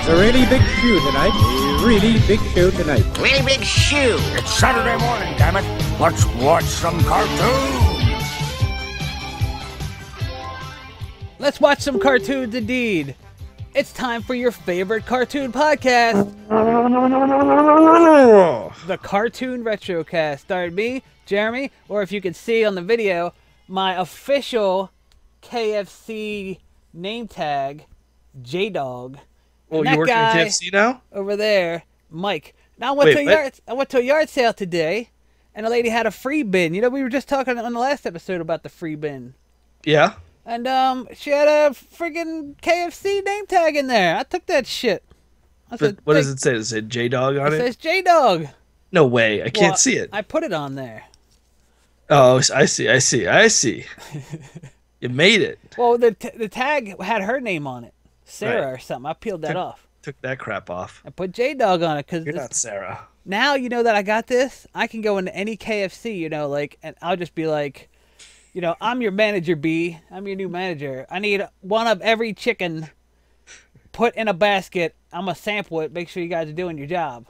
It's a really big shoe tonight. A really big show tonight. Really big shoe. It's Saturday morning, damn it. Let's watch some cartoons. Let's watch some cartoons indeed. It's time for your favorite cartoon podcast. The Cartoon Retrocast. Starring me, Jeremy, or if you can see on the video, my official KFC name tag, J-Dog. Oh, you work at KFC now? Over there, Mike. Now I went to a yard sale today, and a lady had a free bin. You know, we were just talking on the last episode about the free bin. Yeah. And she had a friggin' KFC name tag in there. I took that shit. But what does it say? Does it say J-Dog on it? It says J-Dog. No way. I can't see it. I put it on there. Oh, I see. You made it. Well, the tag had her name on it. Sarah Right. or something. I peeled that off. Took that crap off. I put J-Dog on it because You're not Sarah. now you know that I got this. I can go into any KFC, you know, like, and I'll just be like, you know, I'm your manager, B. I'm your new manager. I need one of every chicken put in a basket. I'm going to sample it. Make sure you guys are doing your job.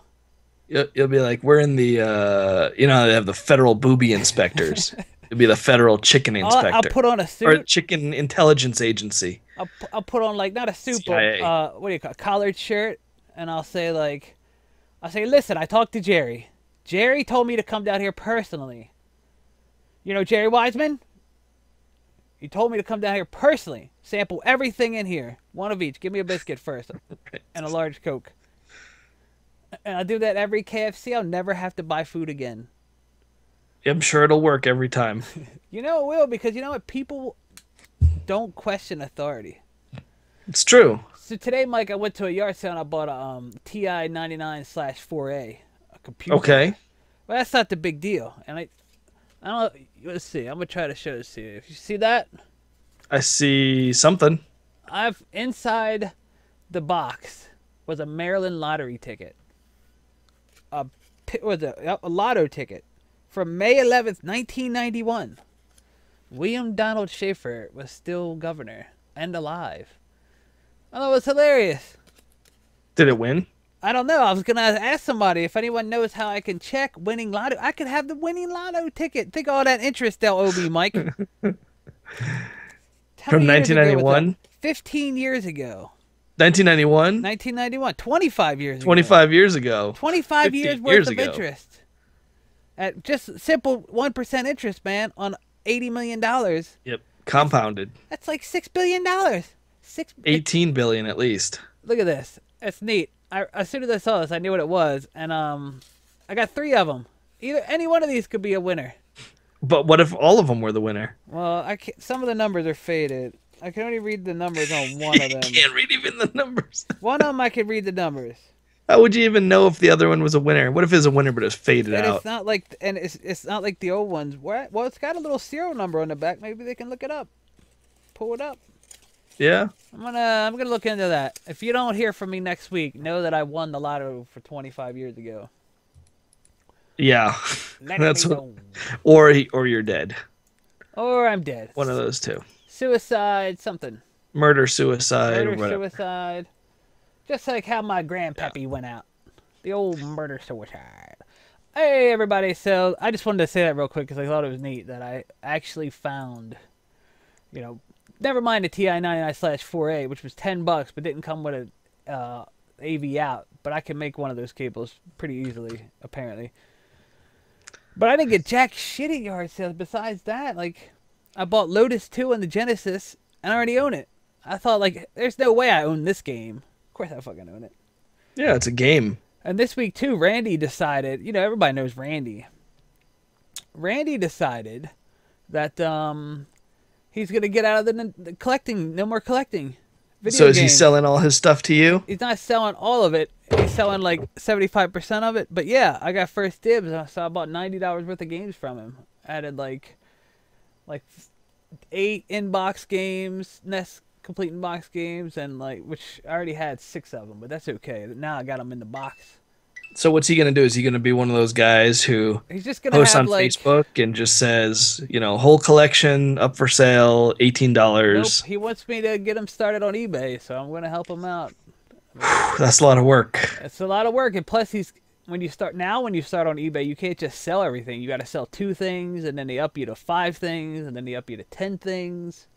You'll be like, we're in the, you know, they have the federal booby inspectors. You'll be the federal chicken inspector. I'll put on a suit. Or chicken intelligence agency. I'll put on, like, not a suit, CIA. but, what do you call it, a collared shirt. And I'll say, listen, I talked to Jerry. Jerry told me to come down here personally. You know Jerry Wiseman? He told me to come down here personally. Sample everything in here. One of each. Give me a biscuit first. And a large Coke. And I'll do that every KFC. I'll never have to buy food again. I'm sure it'll work every time. You know it will, because you know what? People don't question authority. It's true. So today, Mike, I went to a yard sale and I bought a TI 99/4A. A computer. Okay. Well, that's not the big deal. And I don't know. Let's see. I'm going to try to show this to you. If you see that? I see something. Inside the box was a Maryland lottery ticket. A lotto ticket from May 11th, 1991. William Donald Schaefer was still governor and alive. Oh, it was hilarious. Did it win? I don't know. I was going to ask somebody if anyone knows how I can check winning lotto. I could have the winning lotto ticket. Think of all that interest they'll owe me, Mike. From 1991? 15 years ago. 1991? 1991. 25 years ago. 25 years ago. 25 years worth of interest. At just simple 1% interest, man, on $80 million. Yep. Compounded. That's like $6 billion. 18 billion at least. Look at this. It's neat. As soon as I saw this, I knew what it was. And I got 3 of them. Any one of these could be a winner. But what if all of them were the winner? Well, some of the numbers are faded. I can only read the numbers on one of them. You can't read even the numbers. One of them I could read the numbers. How would you even know if the other one was a winner? What if it's a winner but it's faded and out? It's not like, and it's not like the old ones. Well, it's got a little serial number on the back. Maybe they can look it up. Pull it up. Yeah. I'm gonna look into that. If you don't hear from me next week, know that I won the lotto for 25 years ago. Yeah. That's what. Or you're dead. Or I'm dead. One of those two. Suicide, something. Murder, suicide, Murder, whatever. suicide. Just like how my grandpappy went out. The old murder, suicide. Hey, everybody. So I just wanted to say that real quick because I thought it was neat that I actually found, you know, never mind the TI 99/4A, which was $10, but didn't come with a AV out. But I can make one of those cables pretty easily, apparently. But I didn't get jack shit at yard sales. Besides that, like, I bought Lotus 2 and the Genesis, and I already own it. I thought, like, there's no way I own this game. Of course I fucking own it. Yeah, it's a game. And this week, too, Randy decided, you know, everybody knows Randy. Randy decided that he's going to get out of the collecting, no more collecting video So is games. he selling all his stuff to you? He's not selling all of it. He's selling like 75% of it. But yeah, I got first dibs. So I bought $90 worth of games from him. Added like 8 inbox games, NES complete inbox games, and like, which I already had 6 of them, but that's okay. Now I got them in the box. So what's he going to do? Is he going to be one of those guys who He's just gonna posts have, on like, Facebook and just says, you know, whole collection up for sale, $18? Nope, he wants me to get him started on eBay, so I'm going to help him out. That's a lot of work. It's a lot of work, and plus when you start on eBay, you can't just sell everything. You got to sell 2 things, and then they up you to 5 things, and then they up you to 10 things.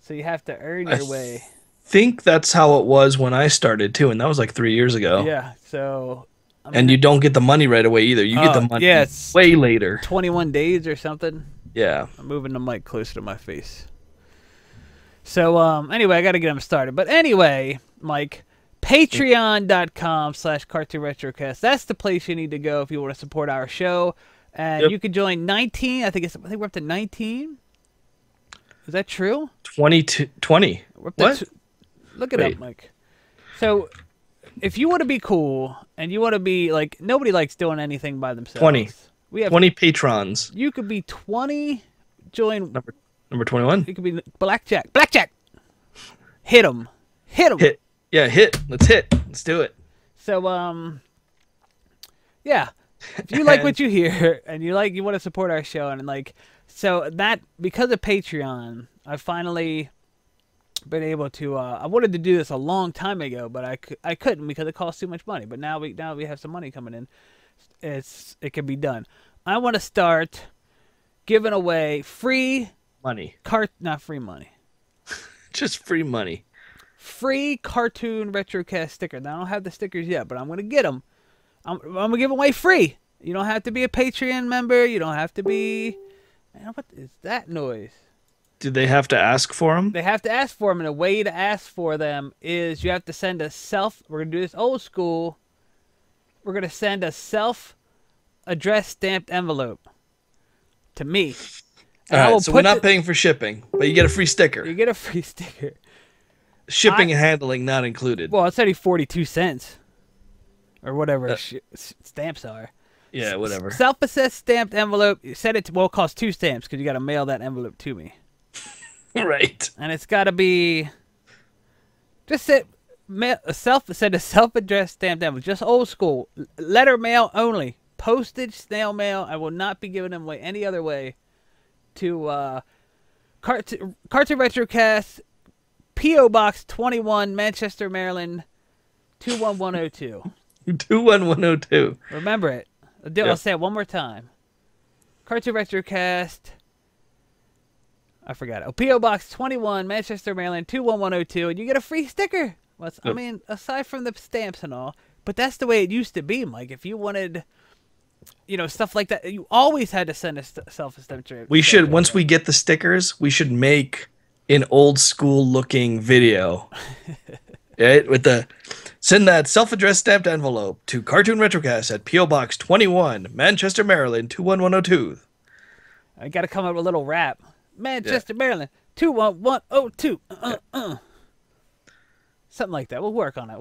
So you have to earn your way. Think that's how it was when I started too, and that was like 3 years ago. Yeah. So. And you don't get the money right away either. You get the money way later. 21 days or something. Yeah. I'm moving the mic closer to my face. So anyway, I got to get them started. But anyway, Mike. Patreon.com/CartoonRetrocast. That's the place you need to go if you want to support our show. And you can join 19. I think we're up to 19. Is that true? 20. What? Look it up, Mike. So, if you want to be cool and you want to be like, nobody likes doing anything by themselves. 20. We have 20 patrons. You could be 20. Join number 21. You could be Blackjack. Blackjack. Hit him. Hit him. Hit. Yeah, hit. Let's hit. Let's do it. So, yeah. If you like what you hear and you want to support our show and so that because of Patreon, I finally been able to. I wanted to do this a long time ago, but I couldn't because it costs too much money. But now we have some money coming in. It can be done. I want to start giving away free money. Not free money. Just free money. Free Cartoon Retrocast stickers. Now, I don't have the stickers yet, but I'm going to get them. I'm going to give them away free. You don't have to be a Patreon member. You don't have to be... Man, what is that noise? Do they have to ask for them? They have to ask for them, and the way to ask for them is you have to send a We're going to do this old school. We're going to send a self-addressed stamped envelope to me. All right, so we're not paying for shipping, but you get a free sticker. You get a free sticker. Shipping and handling not included. Well, it's only 42 cents. Or whatever stamps are. Yeah, whatever. Self-assessed stamped envelope. You said it costs 2 stamps because you got to mail that envelope to me. Right. And it's got to be... Just send a self-addressed stamped envelope. Just old school. Letter mail only. Postage, snail mail. I will not be giving them away any other way. To Cartoon Retrocast, P.O. Box 21, Manchester, Maryland, 21102. 21102. Remember it. I'll say it one more time. Cartoon Retrocast. I forgot it. P.O. Box 21, Manchester, Maryland, 21102, and you get a free sticker. I mean, aside from the stamps and all, but that's the way it used to be, Mike. If you wanted... stuff like that. You always had to send a self-esteem. We should, once we get the stickers, we should make an old school looking video. Right? Send that self-addressed stamped envelope to Cartoon Retrocast at P.O. Box 21, Manchester, Maryland, 21102. I got to come up with a little rap. Manchester, Maryland, 21102. Something like that. We'll work on it.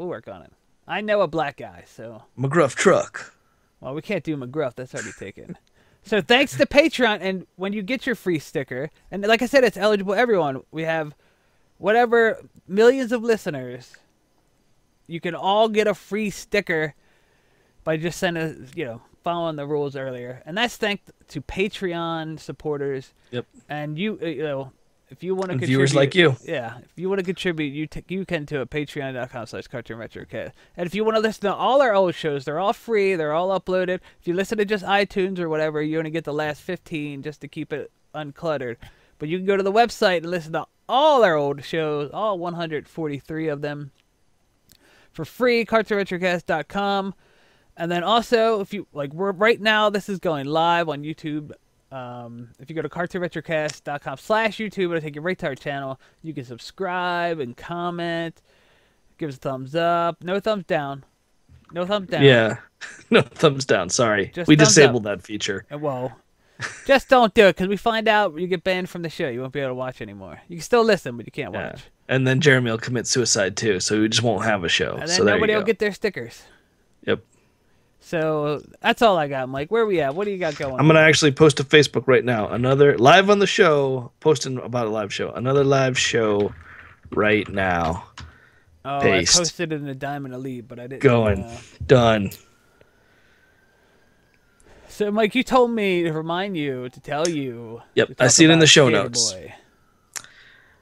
I know a black guy, so. McGruff truck. Well, we can't do McGruff. That's already taken. So thanks to Patreon, and when you get your free sticker, and like I said, it's eligible to everyone. We have whatever millions of listeners. You can all get a free sticker by just following the rules earlier. And that's thanks to Patreon supporters. Yep. And if you want to contribute, viewers like you. Yeah. If you want to contribute, you can to patreon.com/CartoonRetrocast. And if you want to listen to all our old shows, they're all free. They're all uploaded. If you listen to just iTunes or whatever, you only get the last 15 just to keep it uncluttered. But you can go to the website and listen to all our old shows, all 143 of them, for free, CartoonRetrocast.com. And then also, if you right now, this is going live on YouTube. If you go to CartoonRetrocast.com/YouTube, it'll take you right to our channel. You can subscribe and comment. Give us a thumbs up. No thumbs down. No thumbs down. Yeah. No thumbs down. Sorry. We disabled that feature. Well, just don't do it because we find out you get banned from the show. You won't be able to watch anymore. You can still listen, but you can't watch. And then Jeremy will commit suicide too, so we just won't have a show. And then nobody will get their stickers. Yep. So that's all I got, Mike. Where are we at? What do you got going? I'm going to actually post to Facebook right now. Another live on the show, posting about a live show. Another live show right now. Oh, paste. I posted it in the Diamond Elite, but I didn't. Done. So, Mike, you told me to remind you, to tell you. Yep, I see it in the show notes.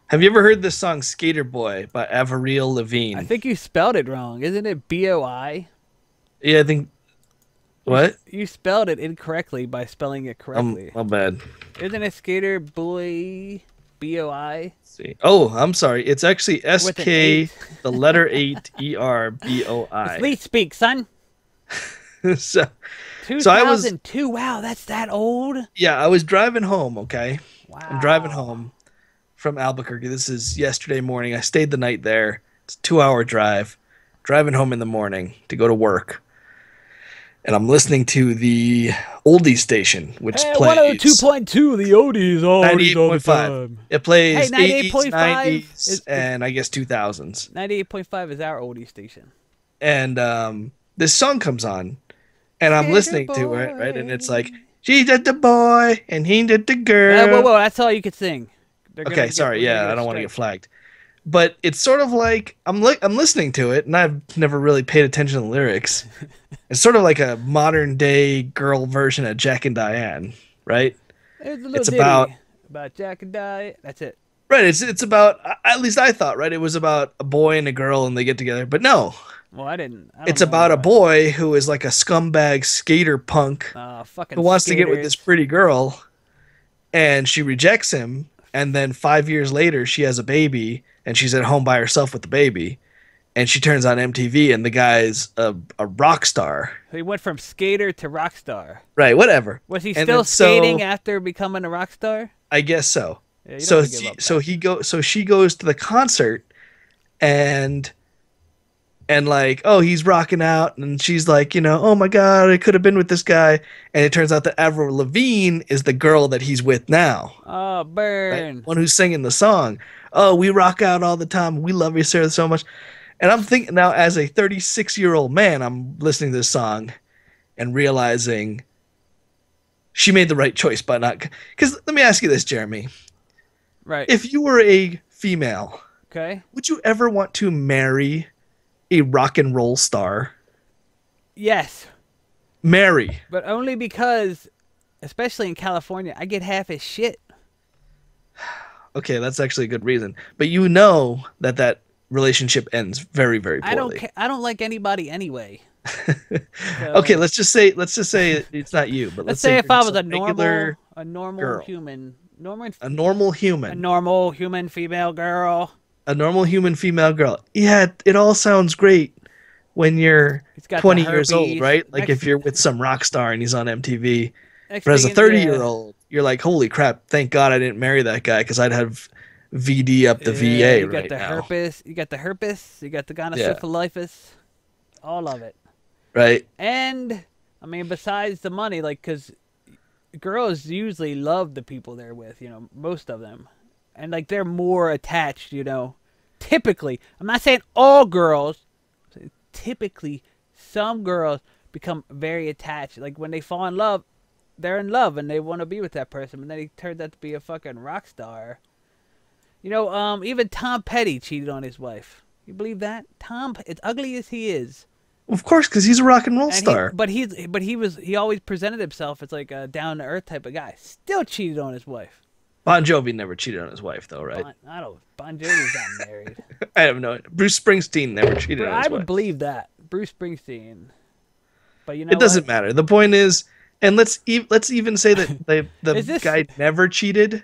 Have you ever heard this song "Skater Boy" by Avril Lavigne? I think you spelled it wrong. Isn't it B-O-I? Yeah, I think. What? You spelled it incorrectly by spelling it correctly. My bad. Isn't it Skater Boy B-O-I? Let's see. Oh, I'm sorry. It's actually With an SK, eight. the letter 8, ERBOI. Please speak, son. So, 2002. Wow, that's that old? yeah, I was driving home, okay? Wow. I'm driving home from Albuquerque. This is yesterday morning. I stayed the night there. It's a 2-hour drive. Driving home in the morning to go to work. And I'm listening to the oldie station, which Hey, plays 102.2, the oldies, oldies all the 98.5. time. It plays Hey, 80s, 98.5 90s, and I guess 2000s. 98.5 is our oldie station. And this song comes on, and I'm Skater listening to it, right? boy. And it's like, she did the boy, and he did the girl. Whoa, that's all you could sing. They're gonna Okay, get- sorry, we're gonna yeah, get I don't want to straight. get flagged. But it's sort of like I'm listening to it, and I've never really paid attention to the lyrics. It's sort of like a modern day girl version of Jack and Diane, right? There's a little It's ditty about Jack and Diane. That's it. Right. It's about, at least I thought, right? It was about a boy and a girl, and they get together. But no, Well, I don't it's know about a boy who is like a scumbag skater punk fucking who wants to get with this skaters. pretty girl, and she rejects him. And then 5 years later, she has a baby, and she's at home by herself with the baby. And she turns on MTV, and the guy's a rock star. He went from skater to rock star. Right, whatever. Was he And still then skating after becoming a rock star? I guess so. Yeah, you don't So wanna give up so she goes to the concert, and like, oh, he's rocking out, and she's like, oh my god, I could have been with this guy. And it turns out that Avril Lavigne is the girl that he's with now. Oh, Right? burn. One who's singing the song. Oh, we rock out all the time. We love you, Sarah, so much. And I'm thinking now, as a 36-year-old man, I'm listening to this song and realizing she made the right choice by not. Because let me ask you this, Jeremy. Right. If you were a female, Okay. would you ever want to marry a rock and roll star? Yes, Marry. but only because, especially in California, I get half his shit. Okay, that's actually a good reason. But you know that relationship ends very, very poorly. I don't like anybody anyway. So, Okay, let's just say it's not you, but let's say if you're I just was a normal girl. human, a normal a human, normal human female girl. a normal human female girl. Yeah, it all sounds great when you're He's got the 20 years old, herpes. right? Like if Next- you're with some rock star and he's on MTV. Next But as a thing is, 30-year-old, you're like, holy crap, thank God I didn't marry that guy because I'd have VD up the VA you got right the now. herpes, you got the herpes, you got the gonosyphilis, all of it. Right? And I mean, besides the money, like, because girls usually love the people they're with, most of them, and like they're more attached, Typically, I'm not saying all girls. Typically, some girls become very attached. Like when they fall in love, they're in love and they want to be with that person, and then he turns out to be a fucking rock star. Even Tom Petty cheated on his wife. You believe that? As ugly as he is. Of course, because he's a rock and roll And star. he always presented himself as like a down to earth type of guy. Still cheated on his wife. Bon Jovi never cheated on his wife, though, right? Bon Jovi's not married. I have no idea. Bruce Springsteen never cheated But on I his would wife. believe that. Bruce Springsteen. But It doesn't matter. The point is, and let's even say that the Is this- guy never cheated.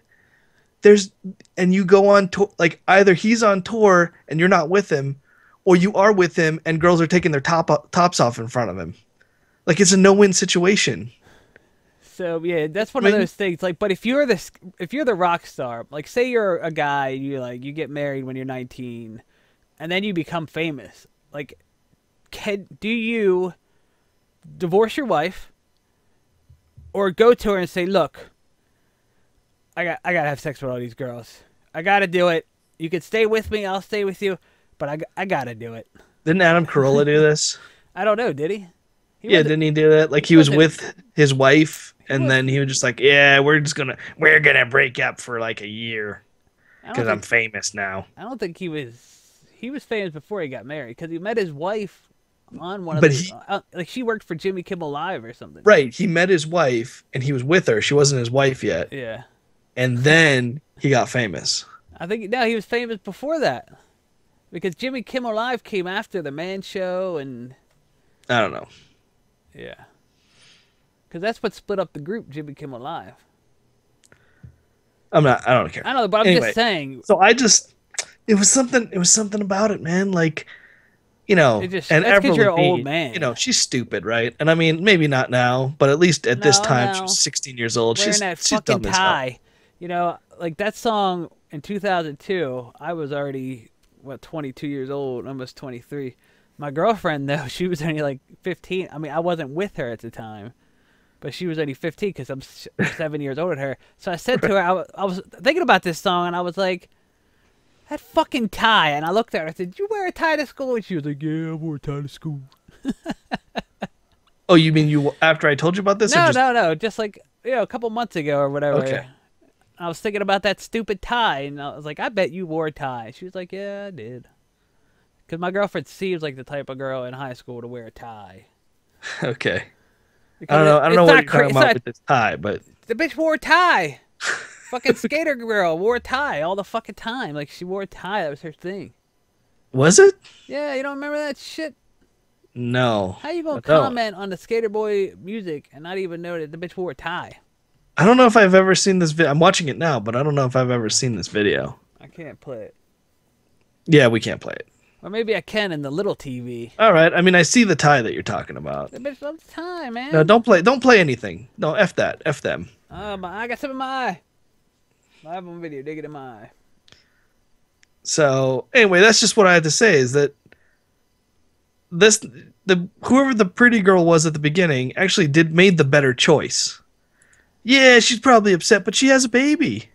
And you go on tour, like either he's on tour and you're not with him, or you are with him and girls are taking their tops off in front of him. Like it's a no-win situation. So yeah, that's one of those things. Like, but if you're the rock star, like say you're a guy, you get married when you're 19, and then you become famous. Like, do you divorce your wife, or go to her and say, "Look, I gotta have sex with all these girls. I gotta do it. You can stay with me. I'll stay with you, but I gotta do it." Didn't Adam Carolla do this? I don't know. Did he? Yeah, didn't he do that? Like he was wasn't- with his wife, and then he was just like, "Yeah, we're gonna break up for like a year because I'm famous now." I don't think he was famous before he got married because he met his wife on one of But like she worked for Jimmy Kimmel Live or something. Right, he met his wife, and he was with her. She wasn't his wife yet, Yeah. and then he got famous. I think no, he was famous before that because Jimmy Kimmel Live came after the Man Show, and I don't know. yeah, because that's what split up the group, Jimmy Kimmel Live. I don't care. I know, but I'm Anyway, just saying. So it was something about it, man. Like, you know, It just- and that's 'cause Avril you're an old Lavigne, man. you know, she's stupid, right? And I mean, maybe not now, but at least at this No, time, no. she was 16 years old. Wearing She's that she's fucking dumb as hell. tie. You know, like that song in 2002, I was already, 22 years old, almost 23. My girlfriend, though, she was only like 15. I mean, I wasn't with her at the time, but she was only 15 because I'm 7 years older than her. So I said to her, I was thinking about this song, and I was like, that fucking tie. And I looked at her, I said, did you wear a tie to school? And she was like, yeah, I wore a tie to school. Oh, you mean you after I told you about this? Or No, just, no, just like, a couple months ago or whatever. Okay. I was thinking about that stupid tie, and I was like, I bet you wore a tie. She was like, yeah, I did. Because my girlfriend seems like the type of girl in high school to wear a tie. Okay. Because I don't know it's what not you're talking it's about not- with this tie, but The bitch wore a tie. Fucking skater girl wore a tie all the fucking time. Like, she wore a tie. That was her thing. was it? Yeah, you don't remember that shit? No. How you gonna I don't. comment on the Skater Boy music and not even know that the bitch wore a tie? I don't know if I've ever seen this video. I'm watching it now, but I don't know if I've ever seen this video. I can't play it. Yeah, we can't play it. Or maybe I can in the little TV. All right. I mean, I see the tie that you're talking about. The bitch loves tie, man. No, don't play anything. No, F that. F them. I got some in my eye. I have on video. Dig it in my eye. So anyway, that's just what I had to say is that whoever the pretty girl was at the beginning actually made the better choice. Yeah, she's probably upset, but she has a baby.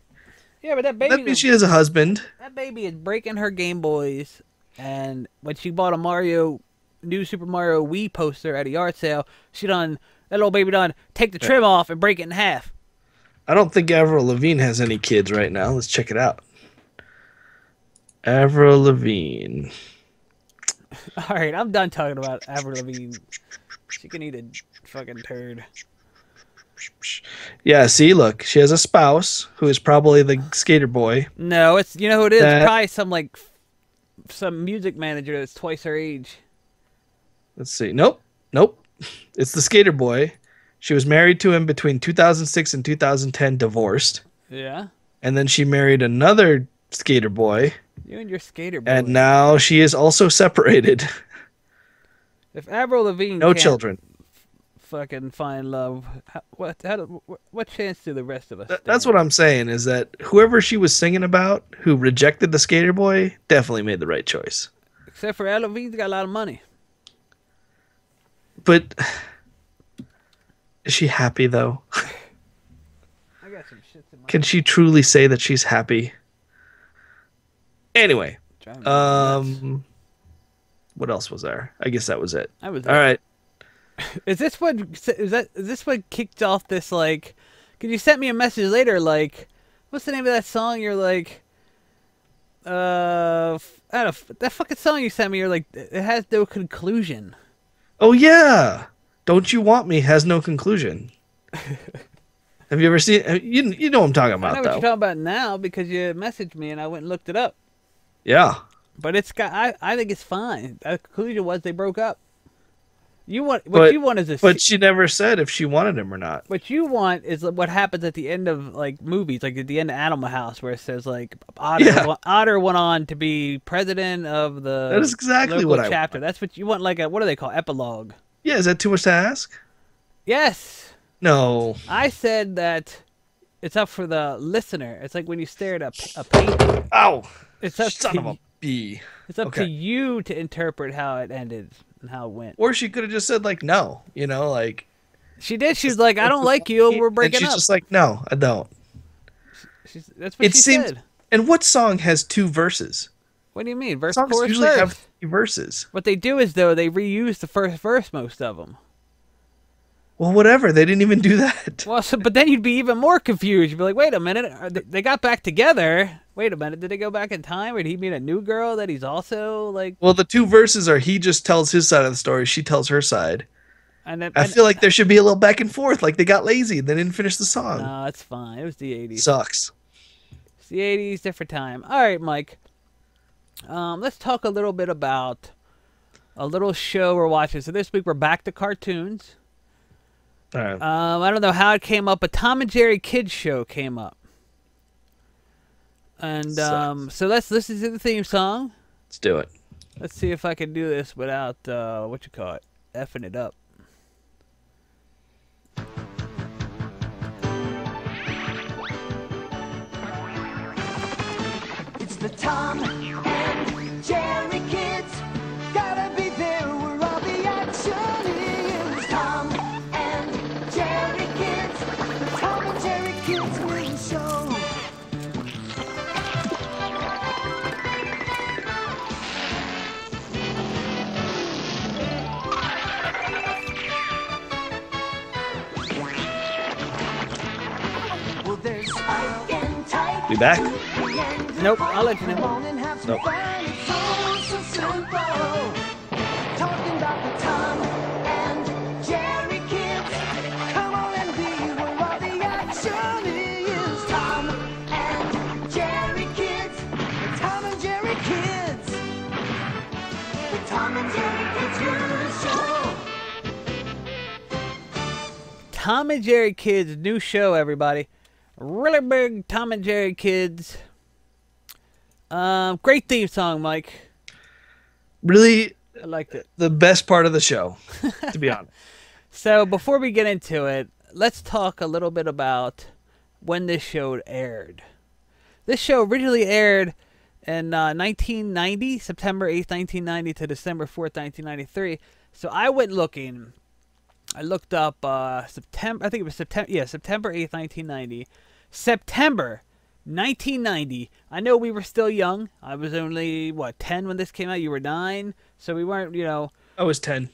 Yeah, but that That baby, means she has a husband. that baby is breaking her Game Boys. And when she bought new Super Mario Wii poster at a yard sale, that little baby done take the trim off and break it in half. I don't think Avril Lavigne has any kids right now. Let's check it out. Avril Lavigne. All right, I'm done talking about Avril Lavigne. She can eat a fucking turd. Yeah, see, look, she has a spouse who is probably the skater boy. No, you know who it is? That- Probably some music manager that's twice her age. Let's see. Nope. It's the skater boy. She was married to him between 2006 and 2010, divorced. Yeah, And then she married another skater boy. you and your skater boy. And now she is also separated. If Avril Lavigne No can't children. fucking find love, what chance do the rest of us? That's what I'm saying is that whoever she was singing about who rejected the skater boy definitely made the right choice. Except for Avril Lavigne's got a lot of money. But is she happy though? I got some shit in my Can she truly say that she's happy? Anyway, driving me nuts. what else was there? I guess that was it. That was All right. Is this what kicked off this, like? Cause you sent me a message later, like, what's the name of that song? You're like, I don't know, that fucking song you sent me. You're like, it has no conclusion. Oh yeah. Don't You Want Me has no conclusion. Have you ever seen you know what I'm talking I about know what though. you're talking about now because you messaged me and I went and looked it up. Yeah. But it's got. I think it's fine. The conclusion was they broke up. You want But- you want is a But she never said if she wanted him or not. what you want is what happens at the end of like movies, like at the end of Animal House, where it says like Otter, Yeah. Otter went on to be president of the That is exactly local what I chapter. That's what you want, like a what do they call epilogue? Yeah, is that too much to ask? Yes, No. I said that it's up for the listener. It's like when you stare at a painting. Ow. It's up Son to of a bee. it's up to Okay. you to interpret how it ended and how it went. Or she could have just said like no, like She did. She was like, "I don't like you. We're breaking and she's up." just like, no, I don't. That's what It she seems said. and what song has two verses? What do you mean? Verse, Songs chorus, usually verse. have three verses. What they do is though they reuse the first verse, most of them. Well, whatever. They didn't even do that. Well, but then you'd be even more confused. You'd be like, "Wait a minute, they got back together. Wait a minute, did they go back in time, or did he meet a new girl that he's also like?" Well, the two verses are he just tells his side of the story, she tells her side. And then I feel like there should be a little back and forth. Like they got lazy, they didn't finish the song. no, it's fine. It was the '80s. Sucks. It's the 80s, different time. All right, Mike. Let's talk a little bit about a little show we're watching. So this week we're back to cartoons. All right. I don't know how it came up, but Tom and Jerry Kids Show came up. And so let's listen to the theme song. Let's do it. Let's see if I can do this without, effing it up. It's the Tom and Jerry Kids. Gotta be there where all the action is. Tom and Jerry Kids. The Tom and Jerry Kids Movie Show. Well, there's Spike and Tyke. We back? Nope, I'll let you know. Nope. Talking about the Tom and Jerry Kids. Come on and be where all the action is. Tom and Jerry Kids. The Tom and Jerry Kids. The Tom and Jerry Kids Movie Show. Tom and Jerry Kids new show, everybody. Really big Tom and Jerry Kids. Great theme song, Mike. Really, I liked it. the best part of the show, to be honest. So before we get into it, let's talk a little bit about when this show aired. This show originally aired in 1990, September 8th, 1990 to December 4th, 1993. So I went looking. I looked up September. I think it was September. Yeah, September 8th, 1990. September 1990. I know we were still young. I was only 10 when this came out. You were 9, so we weren't. I was 10.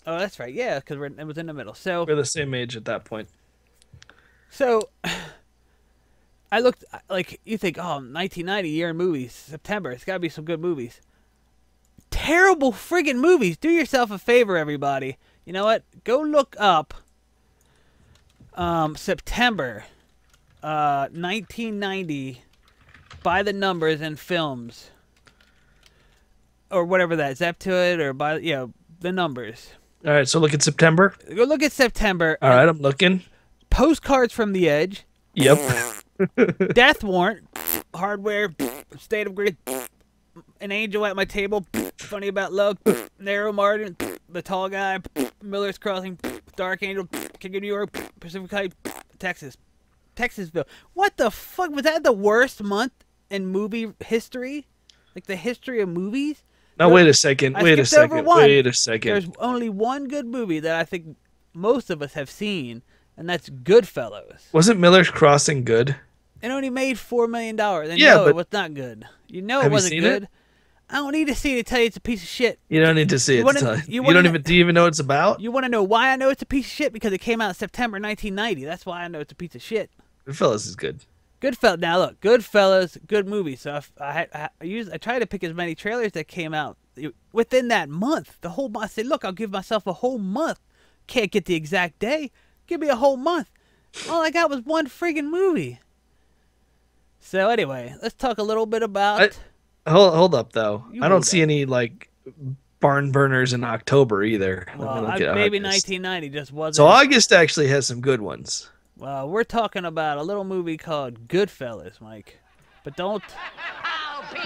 Oh, that's right. Yeah, because it was in the middle. So We're the same age at that point. So I looked, like, you think, 1990, year in movies, September, it's got to be some good movies. Terrible friggin' movies. Do yourself a favor, everybody. You know what? Go look up September 1990 by the numbers and films. Or whatever that is. Zap to it or by, the numbers. All right, so look at September. Go look at September. All right, I'm looking. Postcards from the Edge. Yep. Death Warrant, Hardware, State of Grid, An Angel at My Table, Funny About Love, Narrow Margin, The Tall Guy, Miller's Crossing, Dark Angel, King of New York, Pacific Heights, Texasville. What the fuck? Was that the worst month in movie history? Like the history of movies? Now, wait a second. Wait a second. Wait a second. There's only one good movie that I think most of us have seen, and that's Goodfellas. Wasn't Miller's Crossing good? It only made $4 million. And Yeah, no, but it was not good. You know it have you wasn't seen good. it? I don't need to see it to tell you it's a piece of shit. You don't need to see it. wanna- to tell you you wanna don't kn- even. Do you even know what it's about? You want to know why I know it's a piece of shit? Because it came out in September 1990. That's why I know it's a piece of shit. Goodfellas is good. Goodfellas. Now look, Goodfellas, good movie. So I tried to pick as many trailers that came out within that month. The whole month. I said, look, I'll give myself a whole month. Can't get the exact day. Give me a whole month. All I got was one friggin' movie. So anyway, let's talk a little bit about. Hold up though. You I don't hold see up. any like barn burners in October either. Well, Look at maybe August. 1990 just wasn't. So August actually has some good ones. Well, we're talking about a little movie called Goodfellas, Mike. But don't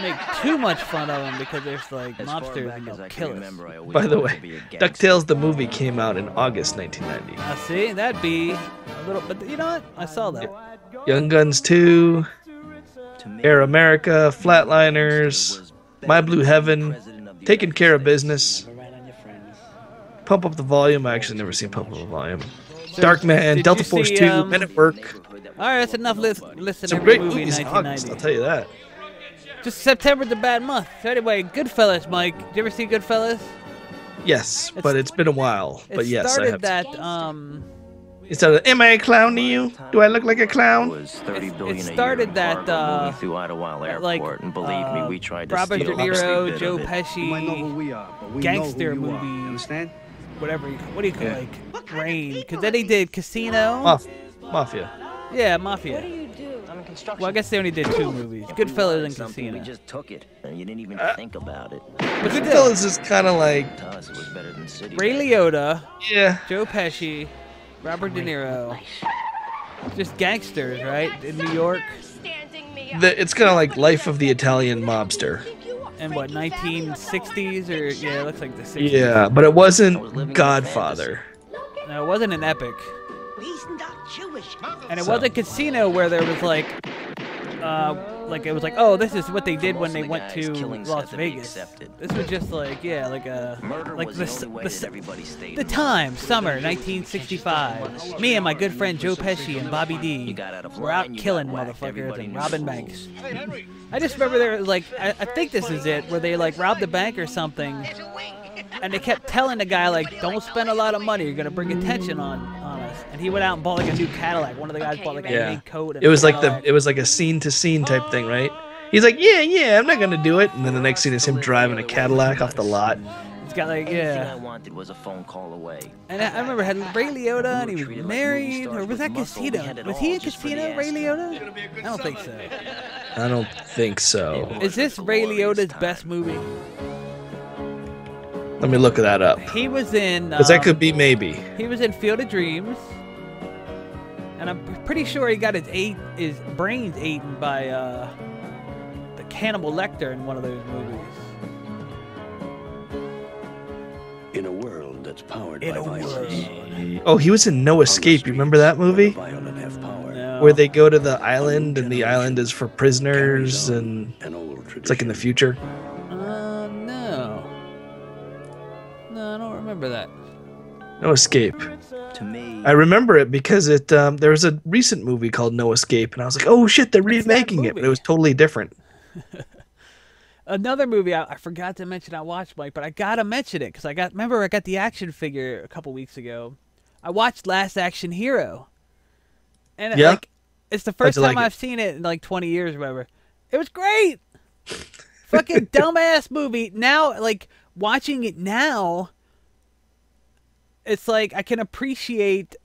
make too much fun of them because there's like mobsters and they'll kill us. By the way, DuckTales the movie came out in August 1990. I see, that'd be a little, but you know what? I saw that. Young Guns 2, Air America, Flatliners, My Blue Heaven, Taking Care of Business, Pump Up the Volume. I actually never seen Pump Up the Volume. Darkman, did Delta you Force see, 2, Men at Work. All right, that's enough. Listen, Some every great movie in movies in August, 1990. I'll tell you that. Just September's a bad month. So anyway, Goodfellas, Mike. Did you ever see Goodfellas? Yes, but it's been a while. It But yes, I started have. that. It started, am I a clown to you? Do I look like a clown? Was 30 billion it a year started in that, cargo moving through Idlewild Airport, like, and believe me, we tried to Robert steal De every Niro, bit Joe of it. You might know who Pesci, we are, but we gangster know who you are. movie. You understand? whatever. What do you call Yeah. like Rain? Because then he did Casino. Mafia. Yeah, Mafia. What do you do? construction. Well, I guess they only did 2 movies. If we Goodfellas wanted and something, Casino. We just took it, and you didn't even think about it. But still, Goodfellas is kind of like, To us, it was better than City. Ray Liotta, yeah. Joe Pesci, Robert De Niro. Just gangsters, right? In New York. It's kind of like Life of the Italian Mobster. In what, 1960s? Or, yeah, it looks like the 60s. Yeah, but it wasn't Godfather. No, it wasn't an epic. He's not Jewish. And it wasn't Casino where there was like it was like, oh, this is what they did when they went to Las Vegas. This was just like, yeah, like like the time, summer, 1965. Me and my good friend Joe Pesci and Bobby D were out killing motherfuckers and robbing banks. I just remember there was like, I think this is it, where they like robbed a bank or something, and they kept telling the guy like, don't spend a lot of money, you're gonna bring attention on us. And he went out and bought like a new Cadillac. One of the guys bought like a Yeah. big coat. And It was like Cadillac. it was like a scene to scene type thing, right? He's like, yeah, I'm not gonna do it. And then the next scene is him driving a Cadillac off the lot. It's got like, Everything yeah. I wanted was a phone call away. And I remember had Ray Liotta and he was married, or was that Casino? Was he in Casino, Ray Liotta? I don't think so. I don't think so. Is this Ray Liotta's best movie? Let me look that up. He was in. Because that could be maybe. He was in Field of Dreams, and I'm pretty sure he got his brains eaten by the Cannibal Lecter in one of those movies. In a world that's powered In by a violence, Oh, he was in No Escape. You remember that movie? violent have power. No. Where they go to the island and the island is for prisoners and An old tradition. it's like in the future. No. No, I don't remember that. No Escape. To me, I remember it because there was a recent movie called No Escape and I was like, oh shit, they're What's that remaking it, but it movie? was totally different. Another movie I forgot to mention I watched, Mike, but I gotta mention it because I got the action figure a couple weeks ago. I watched Last Action Hero, and Yeah? it's the first you like time it? I've seen it in like 20 years or whatever. It was great. Fucking dumbass movie. Now, like watching it now, it's like I can appreciate.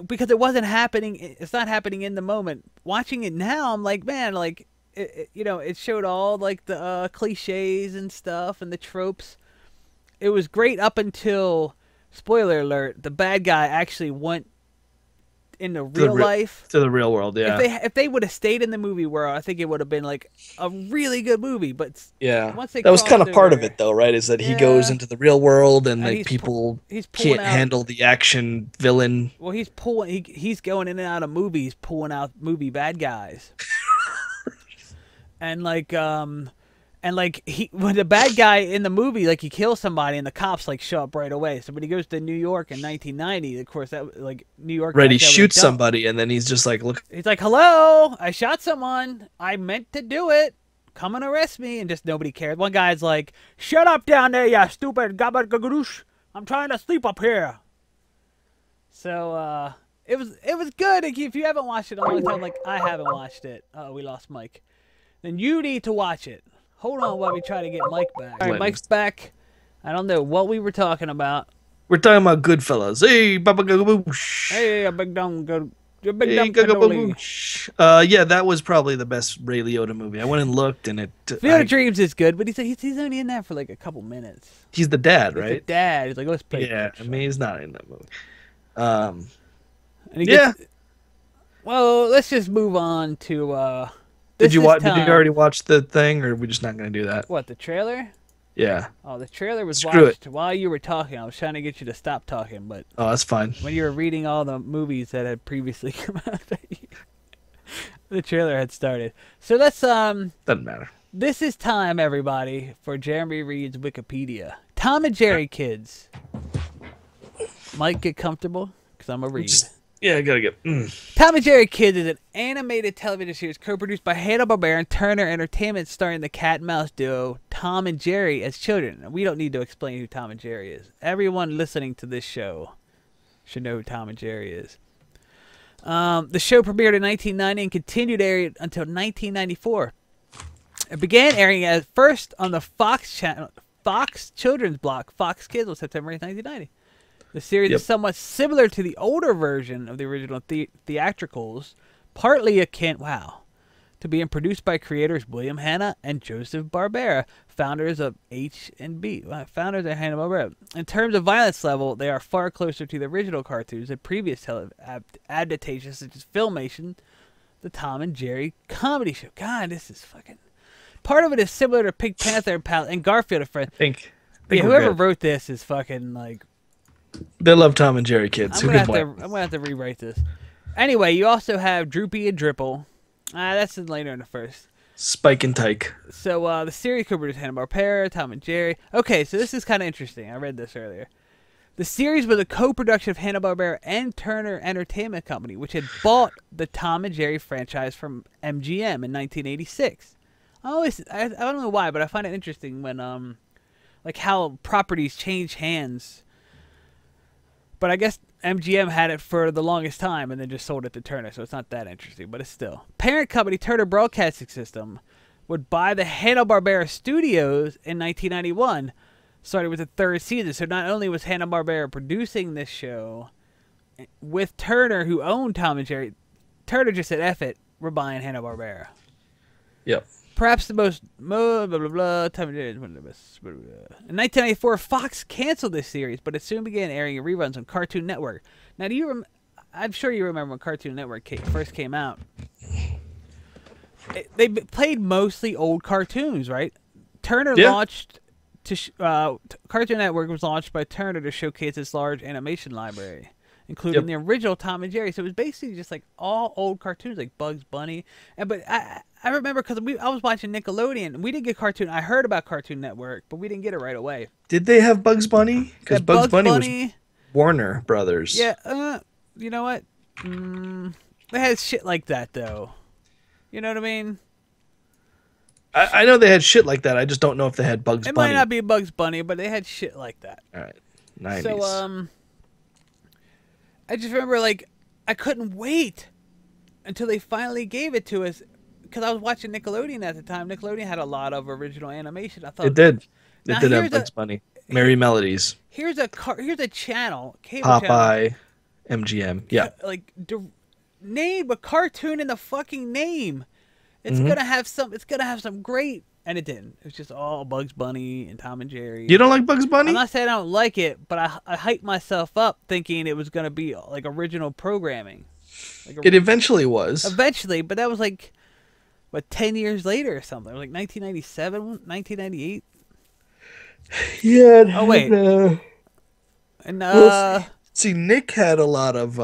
Because it wasn't happening. It's not happening in the moment. Watching it now, I'm like, man, like. It showed all like the cliches and stuff and the tropes. It was great up until, spoiler alert, the bad guy actually went into real life. To the real world, yeah. If they would have stayed in the movie world, I think it would have been like a really good movie. But Yeah. once they That was kind of crossed part of over- it though, right? Is that he goes Yeah. into the real world and like he's people he's pulling can't out- handle the action villain. Well, he's going in and out of movies, pulling out movie bad guys. And when the bad guy in the movie, like he kills somebody and the cops like show up right away. So when he goes to New York in 1990, of course that like New York. Right, he guys, that was shoots dumb. somebody and then he's just like, look, He's like, "Hello, I shot someone. I meant to do it. Come and arrest me." And just nobody cares. One guy's like, "Shut up down there, you stupid gabagagoosh. I'm trying to sleep up here." So it was good. If you haven't watched it in a long time, like I haven't watched it. Oh, we lost Mike. Then you need to watch it. Hold on while we try to get Mike back. All right, Mike's back. I don't know what we were talking about. we're talking about Goodfellas. Hey, Baba Gagaboosh. Hey, a big dumb good. A big Hey, dumb cannoli. Gagaboosh. Yeah, that was probably the best Ray Liotta movie. I went and looked and it. Field of Dreams is good, but he's only in that for like a couple minutes. He's the dad, He's the right? dad. He's like, let's play. Yeah, I mean, he's not in that movie. And he Yeah. gets- well, let's just move on to. Did you This Is watch? Did you Time. already watch the thing, or are we just not going to do that? What, the trailer? Yeah. Oh, the trailer was Screw watched while you were talking. I was trying to get you to stop talking, but Oh, that's fine. when you were reading all the movies that had previously come out, the trailer had started. So let's Doesn't matter. This is time, everybody, for Jeremy Reed's Wikipedia. Tom and Jerry kids. Mike, get comfortable, because I'm a Reed. Yeah, I gotta get. Tom and Jerry Kids is an animated television series co-produced by Hanna-Barbera and Turner Entertainment, starring the cat and mouse duo Tom and Jerry as children. We don't need to explain who Tom and Jerry is. Everyone listening to this show should know who Tom and Jerry is. The show premiered in 1990 and continued airing until 1994. It began airing at first on the Fox channel, Fox children's block, Fox Kids, on September 8th, 1990. The series is somewhat similar to the older version of the original theatricals, partly akin, to being produced by creators William Hanna and Joseph Barbera, founders of H&B, founders of Hanna-Barbera. In terms of violence level, they are far closer to the original cartoons than previous adaptations such as Filmation, the Tom and Jerry comedy show. God, this is fucking... Part of it is similar to Pink Panther and Garfield and Friends. I think Yeah, we're whoever good. wrote this is fucking like... They love Tom and Jerry kids. I'm Who gonna, could have blame? to, I'm gonna have to rewrite this. Anyway, you also have Droopy and Dripple. That's later in the first. Spike and Tyke. So the series co-produced Hanna-Barbera, Tom and Jerry. Okay, so this is kind of interesting. I read this earlier. The series was a co-production of Hanna-Barbera and Turner Entertainment Company, which had bought the Tom and Jerry franchise from MGM in 1986. I don't know why, but I find it interesting when like how properties change hands. But I guess MGM had it for the longest time and then just sold it to Turner, so it's not that interesting, but it's still. Parent company Turner Broadcasting System would buy the Hanna-Barbera Studios in 1991, starting with the third season. So not only was Hanna-Barbera producing this show with Turner, who owned Tom and Jerry, Turner just said, F it, we're buying Hanna-Barbera. Yep. Perhaps the most blah blah blah. Tom and Jerry. In 1994, Fox canceled this series, but it soon began airing reruns on Cartoon Network. Now, I'm sure you remember when Cartoon Network first came out. They played mostly old cartoons, right? Turner launched Cartoon Network was launched by Turner to showcase its large animation library, including the original Tom and Jerry. So it was basically just like all old cartoons, like Bugs Bunny. But I remember because I was watching Nickelodeon. We didn't get Cartoon. I heard about Cartoon Network, but we didn't get it right away. Did they have Bugs Bunny? Because Yeah, Bugs Bunny was Warner Brothers. Yeah, you know what? They had shit like that, though. You know what I mean? I know they had shit like that. I just don't know if they had Bugs It Bunny. might not be Bugs Bunny, but they had shit like that. All right. 90s. So, I just remember, like, I couldn't wait until they finally gave it to us because I was watching Nickelodeon at the time. Nickelodeon had a lot of original animation. I thought It did. Now, It did have here's Bugs Bunny. Merry Melodies. Here's a channel, cable channel. Popeye. MGM. Yeah. Like name a cartoon in the fucking name. It's gonna have some. It's gonna have some great, and it didn't. It was just all Bugs Bunny and Tom and Jerry. You don't like Bugs Bunny? I'm not saying I don't like it, but I hyped myself up thinking it was gonna be like original programming. Like It eventually was. eventually, but that was like, what, 10 years later or something? It was like 1997, 1998. Yeah. Oh wait, and See, Nick had a lot of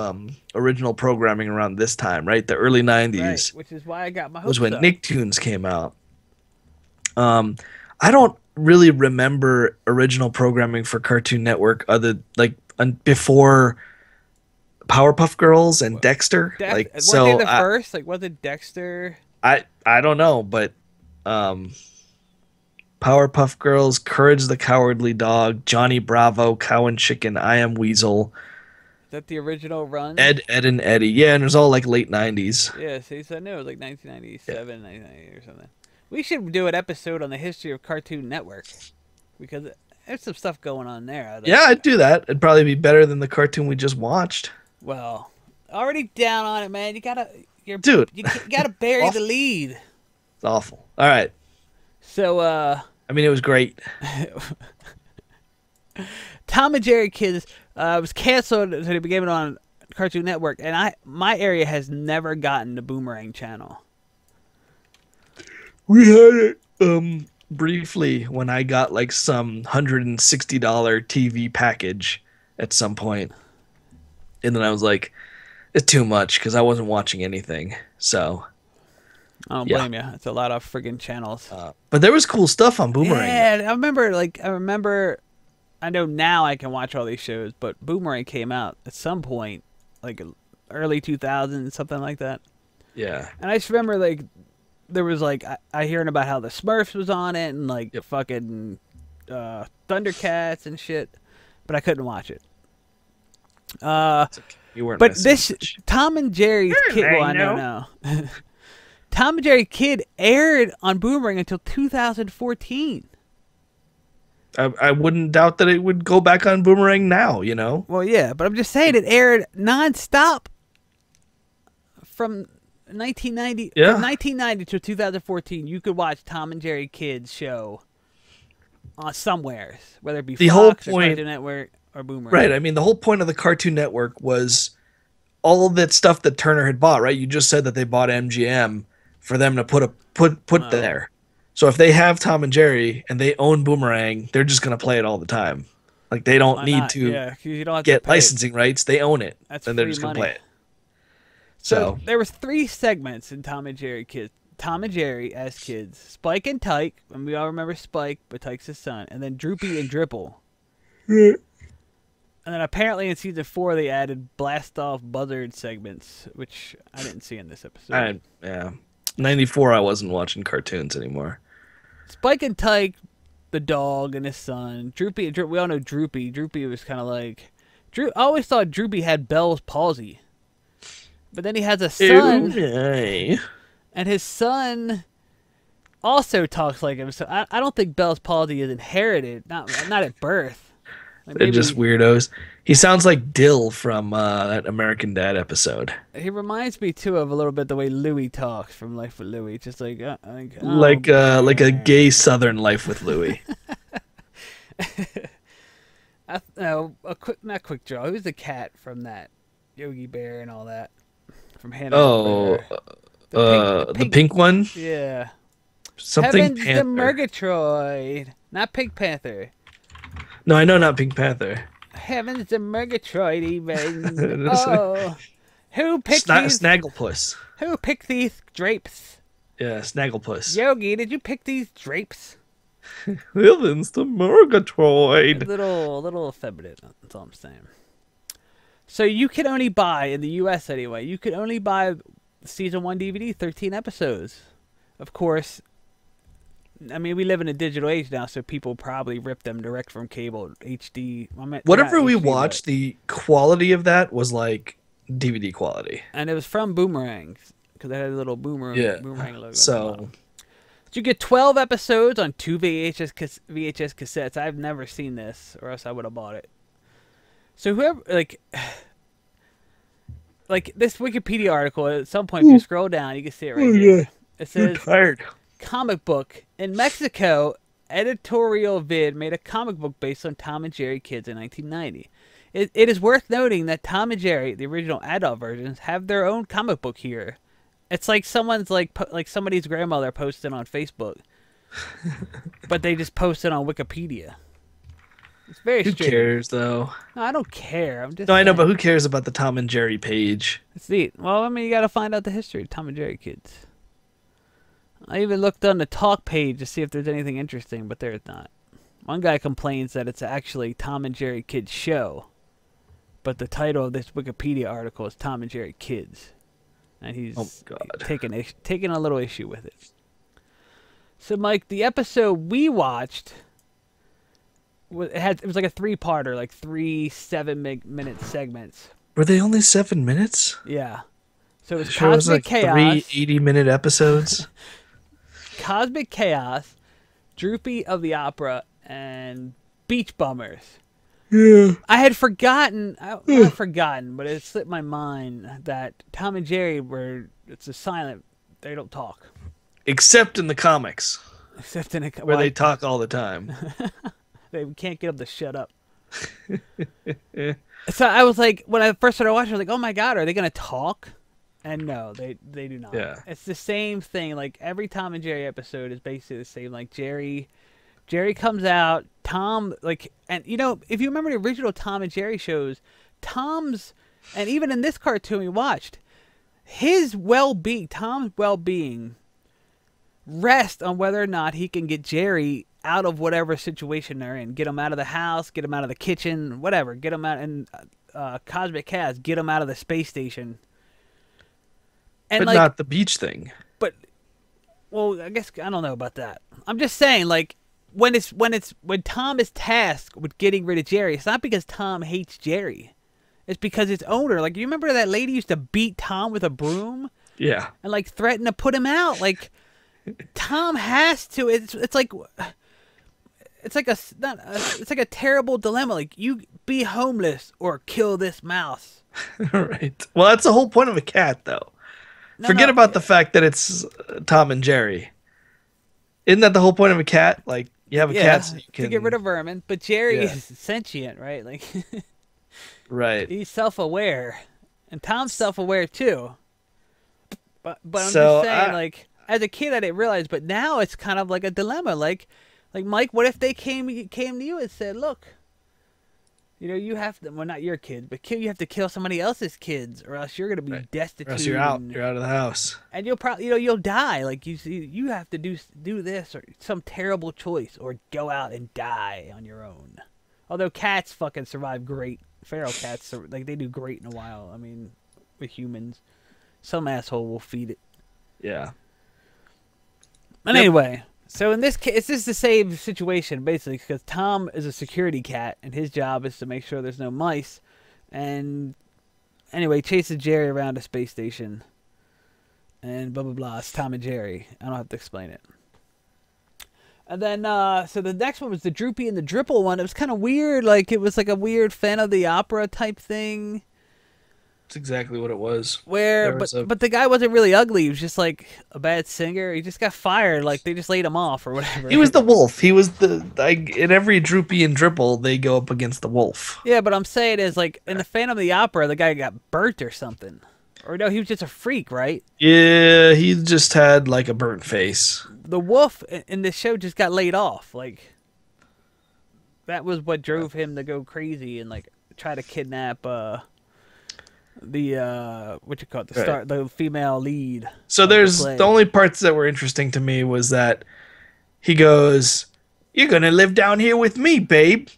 original programming around this time, right? The early 90s right, which is why I got my hopes was when up. Nicktoons came out. I don't really remember original programming for Cartoon Network before Powerpuff Girls and Dexter. Weren't they the first? Like, was it Dexter? I don't know, but Powerpuff Girls, Courage the Cowardly Dog, Johnny Bravo, Cow and Chicken, I Am Weasel, Is that the original run? Ed and Eddie. Yeah, and it was all like late 90s. Yeah, see, so I knew it was like 1997, 1998 or something. We should do an episode on the history of Cartoon Network because there's some stuff going on there. Yeah, I'd do that. It'd probably be better than the cartoon we just watched. Well, already down on it, man. You gotta bury the lead. It's awful. All right. So, I mean, it was great. Tom and Jerry Kids was canceled, so they began it on Cartoon Network, and my area has never gotten the Boomerang channel. We had it briefly when I got like some $160 TV package at some point. And then I was like, it's too much because I wasn't watching anything. So, I don't blame you. It's a lot of friggin' channels. but there was cool stuff on Boomerang. Yeah, I remember, I know now I can watch all these shows, but Boomerang came out at some point, like early 2000s, something like that. Yeah. And I just remember, like, there was, like, I hearing about how the Smurfs was on it and, like, fucking Thundercats and shit, but I couldn't watch it. You weren't But missing this much. Tom and Jerry's Kid, well, I know now. Tom and Jerry Kid aired on Boomerang until 2014. I wouldn't doubt that it would go back on Boomerang now, you know? Well, yeah, but I'm just saying it aired nonstop from 1990, Yeah. from 1990 to 2014, you could watch Tom and Jerry Kids show on somewhere, whether it be The Fox whole or point- Cartoon Network or Boomerang. Right. I mean, the whole point of the Cartoon Network was all of that stuff that Turner had bought. Right. You just said that they bought MGM for them to put there. So if they have Tom and Jerry and they own Boomerang, they're just gonna play it all the time. Like they don't Why need not? to Yeah, 'cause you don't have get to pay. licensing rights. They own it, That's and they're free just gonna money. play it. So So there was 3 segments in Tom and Jerry Kids. Tom and Jerry as kids, Spike and Tyke, and we all remember Spike, but Tyke's his son, and then Droopy and Dripple. And then apparently in season 4 they added blast off buzzard segments, which I didn't see in this episode. yeah, 94. I wasn't watching cartoons anymore. Spike and Tyke, the dog and his son. Droopy and Dripple. We all know Droopy. Droopy was kind of like I always thought Droopy had Bell's palsy, but then he has a son. Hey. And his son also talks like him, so I don't think Bell's palsy is inherited, not at birth. Like They're just weirdos. He sounds like Dill from that American Dad episode. he reminds me too of a little bit the way Louie talks from Life with Louie, just like Like a gay Southern Life with Louie. not Quick Draw. Who's the cat from that Yogi Bear and all that from Hanna? Oh, the pink one? Yeah. Something Heaven's the Panther. Murgatroyd, not Pink Panther. No, I know not Pink Panther. Heaven's the Murgatroyd even. Oh, who picked these? Snagglepuss. Who picked these drapes? Yeah, Snagglepuss. Yogi, did you pick these drapes? Heaven's the Murgatroyd. Little effeminate. That's all I'm saying. So you can only buy in the U.S. anyway. You could only buy season 1 DVD, 13 episodes. Of course, I mean we live in a digital age now, so people probably rip them direct from cable, HD. Whatever we HD, watched, the quality of that was like DVD quality. and it was from Boomerang because it had a little boomerang logo. on the So bottom. You get 12 episodes on 2 VHS cassettes. I've never seen this, or else I would have bought it. So whoever like this Wikipedia article, at some point if you scroll down, you can see it right here. It says tired. comic book in Mexico. Editorial Vid made a comic book based on Tom and Jerry Kids in 1990. It is worth noting that Tom and Jerry, the original adult versions, have their own comic book here. It's like someone's like somebody's grandmother posted on Facebook, but they just posted on Wikipedia. It's very Who strange. cares though? No, I don't care. I'm just No, I know, saying. but who cares about the Tom and Jerry page? It's neat. Well, I mean, you got to find out the history of Tom and Jerry Kids. I even looked on the talk page to see if there's anything interesting, but there's not. One guy complains that it's actually Tom and Jerry Kids Show, but the title of this Wikipedia article is Tom and Jerry Kids, and he's taking a little issue with it. So, Mike, the episode we watched, it was like a 3-parter, like 3 7-minute segments. Were they only 7 minutes? Yeah. So it was Sure, it was Cosmic like Chaos. 3 80-minute episodes. Cosmic Chaos, Droopy of the Opera, and Beach Bummers. Yeah. I had forgotten, not forgotten, but it slipped my mind that Tom and Jerry it's a silent, they don't talk. Except in the comics, Except in where they talk all the time. They can't get them to shut up. So I was like, when I first started watching, I was like, oh my God, are they going to talk? And no, they do not. Yeah. It's the same thing. Like every Tom and Jerry episode is basically the same. Like Jerry comes out, Tom, like, and you know, if you remember the original Tom and Jerry shows, Tom's, and even in this cartoon we watched, his well-being, Tom's well-being, rests on whether or not he can get Jerry out of whatever situation they're in. Get him out of the house, get him out of the kitchen, whatever. Get him out, and Cosmic Chaos, get him out of the space station. And But like, not the beach thing. but, well, I guess I don't know about that. I'm just saying, like, when Tom is tasked with getting rid of Jerry, it's not because Tom hates Jerry. It's because its owner, like, you remember that lady used to beat Tom with a broom Yeah. and like threaten to put him out. Like, Tom has to. It's like a terrible dilemma. Like, you be homeless or kill this mouse. Right. Well, that's the whole point of a cat, though. Forget no. about the fact that it's Tom and Jerry. Isn't that the whole point of a cat? Like, you have a cat so you can... to get rid of vermin. But Jerry Yeah. is sentient, right? Like, Right. he's self-aware. And Tom's self-aware, too. But I'm So, just saying, like, as a kid, I didn't realize, but now it's kind of like a dilemma. Like Mike, what if they came to you and said, look, you know, you have to, well, not your kids, but you have to kill somebody else's kids, or else you're going to be destitute. Or else you're out. and- You're out of the house. And you'll probably, you know, you'll die. Like, you have to do this or some terrible choice, or go out and die on your own. Although cats fucking survive great. Feral cats, like, they do great in a while. I mean, with humans, some asshole will feed it. Yeah. But anyway, so in this case, it's just the same situation, basically, because Tom is a security cat, and his job is to make sure there's no mice. And anyway, chases Jerry around a space station. And blah, blah, blah. It's Tom and Jerry. I don't have to explain it. And then, so the next one was the Droopy and the Dripple one. It was kind of weird. Like, it was like a weird Fan of the Opera type thing. That's exactly what it was. Where, There was but the guy wasn't really ugly. He was just like a bad singer. He just got fired. Like, they just laid him off or whatever. He was the wolf. He was the... Like, in every Droopy and Dripple, they go up against the wolf. Yeah, but I'm saying is, like, in the Phantom of the Opera, the guy got burnt or something. Or no, he was just a freak, right? Yeah, he just had, like, a burnt face. The wolf in the show just got laid off. Like, that was what drove him to go crazy and, like, try to kidnap, what you call it, the female lead. So of the there's play. the only parts that were interesting to me was that he goes, "You're gonna live down here with me, babe,"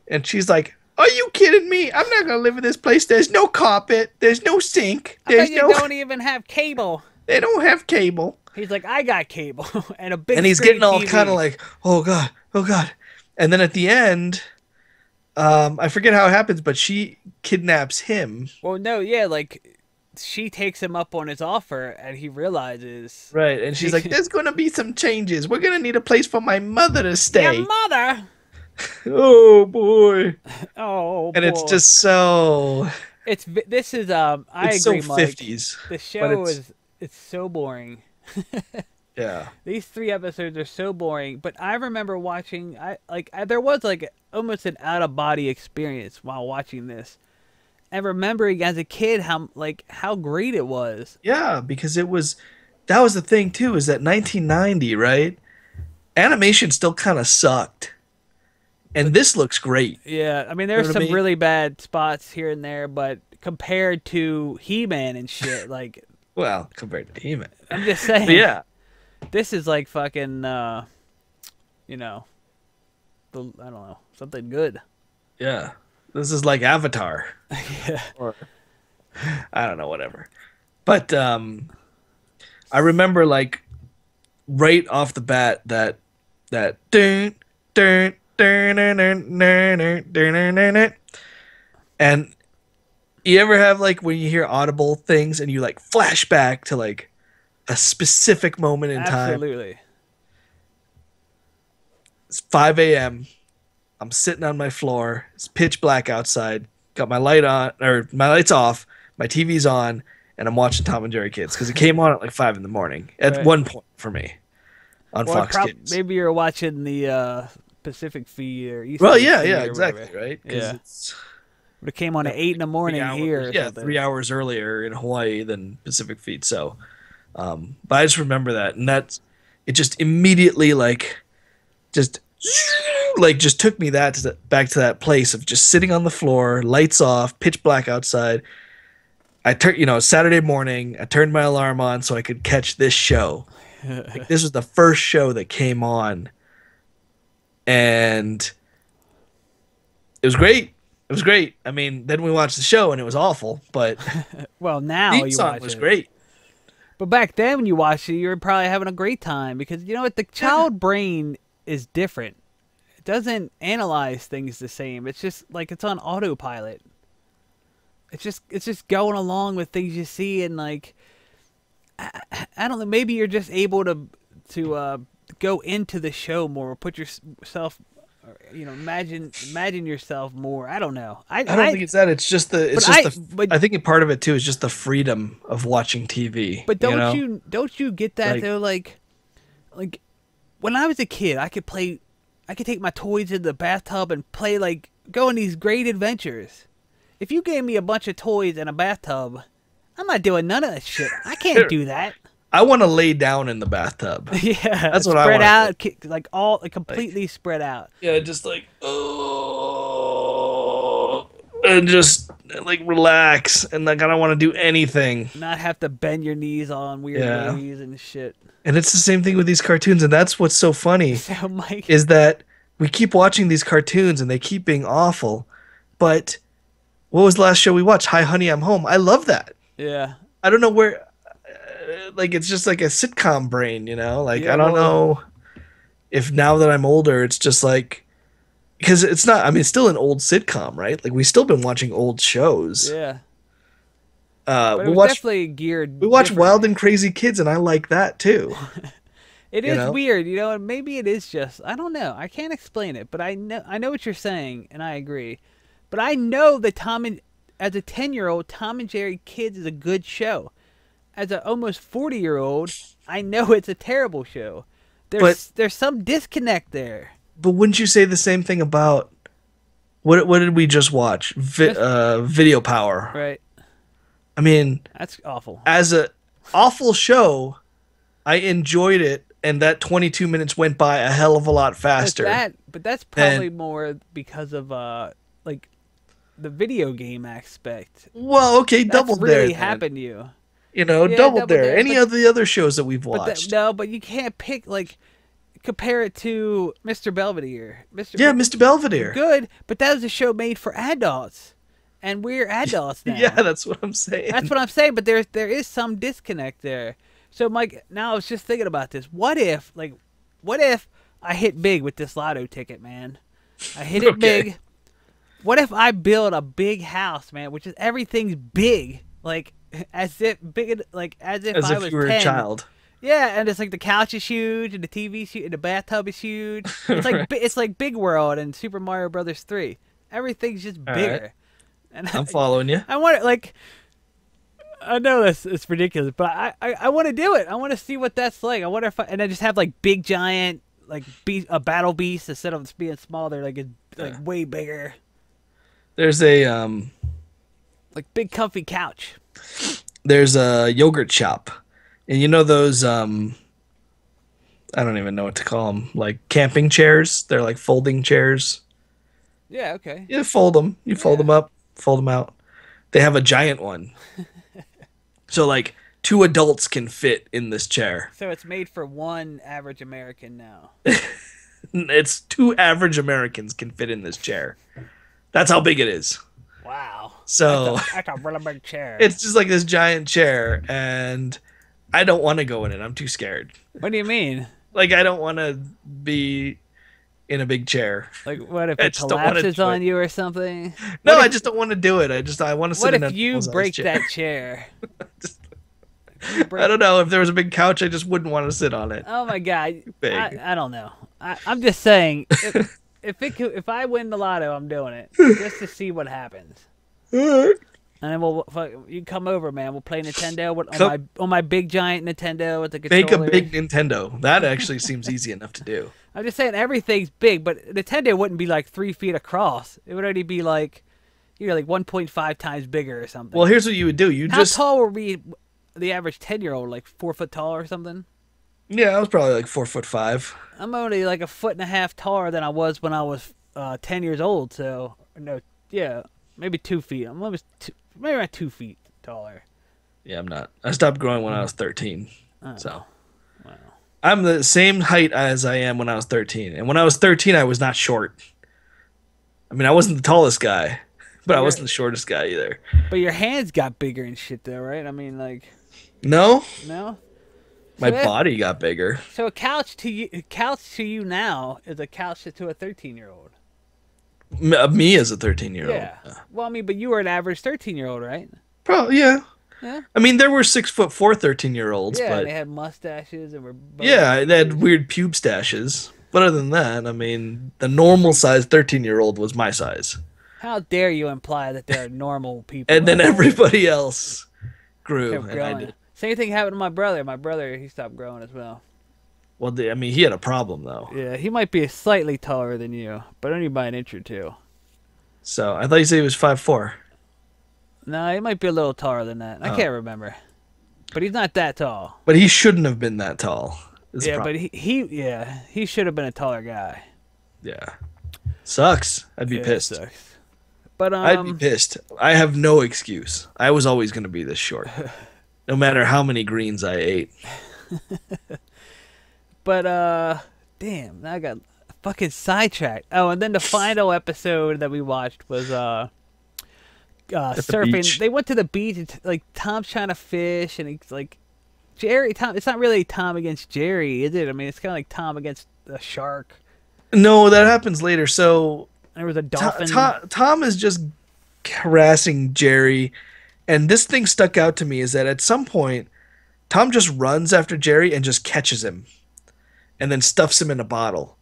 and she's like, "Are you kidding me? I'm not gonna live in this place. There's no carpet. There's no sink. I bet There's you no. don't even have cable. They don't have cable." He's like, I got cable and a big. And he's screen getting all TV. kind of like, "Oh god, oh god," and then at the end, I forget how it happens, but she kidnaps him. Well, no, yeah, like she takes him up on his offer, and he realizes, Right, and she's like, "There's gonna be some changes. We're gonna need a place for my mother to stay." your mother. Oh boy. Oh, And it's boy. just so this is I it's agree, so Mike. 50s. The but show it's- it's so boring. Yeah. These 3 episodes are so boring, but I remember watching. There was like almost an out of body experience while watching this, and remembering as a kid how great it was. Yeah, because that was the thing too, is that 1990, right? Animation still kind of sucked. And this looks great. Yeah, I mean You there's know what I some mean? really bad spots here and there, but compared to He-Man and shit, like Well, compared to He-Man. I'm just saying. But yeah. This is like fucking, you know, I don't know, something good. Yeah. This is like Avatar. Yeah. Or I don't know, whatever. But I remember like right off the bat that dun, dun, dun, dun, dun, dun, dun, dun, dun, dun. And you ever have like when you hear audible things and you like flash back to like a specific moment in time? Absolutely. It's 5 a.m. I'm sitting on my floor. It's pitch black outside. Got my light on, or my light's off. My TV's on, and I'm watching Tom and Jerry Kids because it came on at like 5 in the morning at Right. one point for me on Or Fox Kids. maybe you're watching the Pacific feed or East. Well, Coast yeah, feed yeah, or exactly, whatever. right? 'Cause Yeah. it's But it came on at 8 in the morning 3 hours, here. Or yeah, something. 3 hours earlier in Hawaii than Pacific feed. So, but I just remember that, and that it just immediately just took me back to that place of just sitting on the floor, lights off, pitch black outside. I Saturday morning, I turned my alarm on so I could catch this show. Like, this was the first show that came on, and it was great. It was great. I mean, then we watched the show and it was awful, but Well, now the you song watch was it. great. But back then, when you watched it, you were probably having a great time because you know what? The child brain is different. It doesn't analyze things the same. It's just like it's on autopilot. It's just going along with things you see, and like I don't know. Maybe you're just able to go into the show more, put yourself Or, imagine yourself more. I don't know. I don't think it's that. It's just the. It's But just I- the. but- I think part of it too is just the freedom of watching TV. But you know? don't you get that Like- though? Like when I was a kid, I could take my toys in the bathtub and play go on these great adventures. If you gave me a bunch of toys in a bathtub, I'm not doing none of that shit. I can't do that. I want to lay down in the bathtub. Yeah, That's what I spread wanna out, completely spread out. Yeah, just like oh, and just like relax, and like I don't want to do anything. Not have to bend your knees on weird Yeah. ways and shit. And it's the same thing with these cartoons, and that's what's so funny So Mike, is that we keep watching these cartoons and they keep being awful. But what was the last show we watched? Hi, Honey, I'm Home. I love that. yeah, I don't know where. Like it's just like a sitcom brain, you know. Like Yeah, I don't well- know if now that I'm older, it's just like because it's not. I mean, it's still an old sitcom, right? Like we still been watching old shows. yeah. But it We was watch definitely geared. we watch different. Wild and Crazy Kids, and I like that too. It you is know? weird, and maybe it is just I don't know. I can't explain it, but I know what you're saying, and I agree. But I know that as a 10-year-old, Tom and Jerry Kids is a good show. As an almost 40-year-old, I know it's a terrible show. There's some disconnect there. But wouldn't you say the same thing about what did we just watch? Video Power. Right. I mean, That's awful. as a awful show, I enjoyed it, and that 22 minutes went by a hell of a lot faster. But that's probably more because of the video game aspect. Well, okay, That's double really there. then. happened to you. You know, Yeah, double Double there. Dare, Any but- of the other shows that we've But watched? but you can't pick compare it to Mr. Belvedere. Yeah, Mr. Belvedere. Good, but that was a show made for adults, and we're adults now. Yeah, that's what I'm saying. That's what I'm saying. But there is some disconnect there. So, Mike, now I was just thinking about this. What if I hit big with this lotto ticket, man? I hit it Okay. big. What if I build a big house, man? Which is everything's big, as if As I if was you were 10. a child. Yeah, and it's the couch is huge, and the TV's huge, and the bathtub is huge. It's like Big World and Super Mario Brothers 3. Everything's just All bigger. right. And I'm following you. I want it I know it's ridiculous, but I want to do it. I want to see what that's like. I wonder if and I just have big giant a battle beast instead of being small. They're way bigger, There's a big comfy couch. there's a yogurt shop, and you know those I don't even know what to call them, like camping chairs. They're like folding chairs. Yeah, okay. You fold them. You fold them up, fold them out. They have a giant one. So like 2 adults can fit in this chair. So it's made for one average American now. It's 2 average Americans can fit in this chair. That's how big it is. Wow. So That's a really big chair. it's just like this giant chair, and I don't want to go in it. I'm too scared. What do you mean? Like I don't want to be in a big chair. What if I it just don't wanna collapses do on it. you or something? No, What I if- just don't want to do it. I want to sit What in if a you full-size break chair. that chair? I don't know. If there was a big couch, I just wouldn't want to sit on it. Oh my god! Big. I don't know. I'm just saying, if I win the lotto, I'm doing it just to see what happens. And then you can come over, man. We'll play Nintendo on my big giant Nintendo with the Make controller. a big Nintendo. That actually seems easy enough to do. I'm just saying everything's big, but Nintendo wouldn't be 3 feet across. It would already be 1.5 times bigger or something. Well, here's what you would do. You How just tall would be the average 10-year-old? 4 foot tall or something? yeah, I was probably 4'5". I'm only a foot and a half taller than I was when I was 10 years old. So no, yeah, maybe 2 feet. I'm almost maybe around 2 feet taller. Yeah, I'm not. I stopped growing when I was 13. Oh, So wow. I'm the same height as I am when I was 13. And when I was 13, I was not short. I mean, I wasn't the tallest guy, but I wasn't the shortest guy either. But your hands got bigger and shit, though, right? I mean, No, no. my So body got bigger. So a couch to you now is a couch to a 13-year-old. Me as a 13-year-old. Yeah. Well, I mean, but you were an average 13-year-old, right? Probably, yeah. Yeah. I mean, there were 6'4" 13-year-olds, Yeah. but And they had mustaches and were. yeah, they had weird pube stashes. But other than that, I mean, the normal size 13-year-old was my size. How dare you imply that there are normal people? And then everybody else grew. kept And I growing. did. Same thing happened to my brother. My brother, he stopped growing as well. Well, I mean, he had a problem, though. Yeah, he might be slightly taller than you, but only by an inch or two. So I thought you said he was 5'4". No, he might be a little taller than that. I Oh. can't remember. But he's not that tall. But he shouldn't have been that tall. is the Yeah, problem. but he should have been a taller guy. Yeah. Sucks. I'd be Yeah, it pissed. sucks. But I'd be pissed. I have no excuse. I was always going to be this short. No matter how many greens I ate. But damn, now I got fucking sidetracked. Oh, and then the final episode that we watched was surfing. beach. They went to the beach. And like Tom's trying to fish, and he's like Tom. It's not really Tom against Jerry, is it? I mean, it's kind of like Tom against a shark. No, that happens later. So There was a dolphin. Tom is just harassing Jerry. And this thing stuck out to me is that at some point, Tom just runs after Jerry and just catches him. And then stuffs him in a bottle.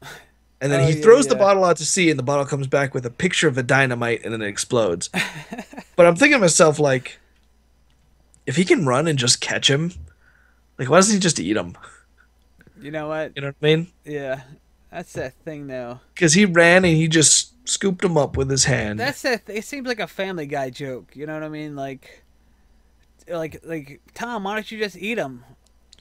And then Oh, he yeah, throws the yeah. bottle out to sea, and the bottle comes back with a picture of a dynamite, and then it explodes. But I'm thinking to myself, like, if he can run and just catch him, like, why doesn't he just eat him? You know what? You know what I mean? Yeah, that's that thing though. Because he ran and he just scooped him up with his hand. That's that. It seems like a Family Guy joke. You know what I mean? Like Tom, why don't you just eat him?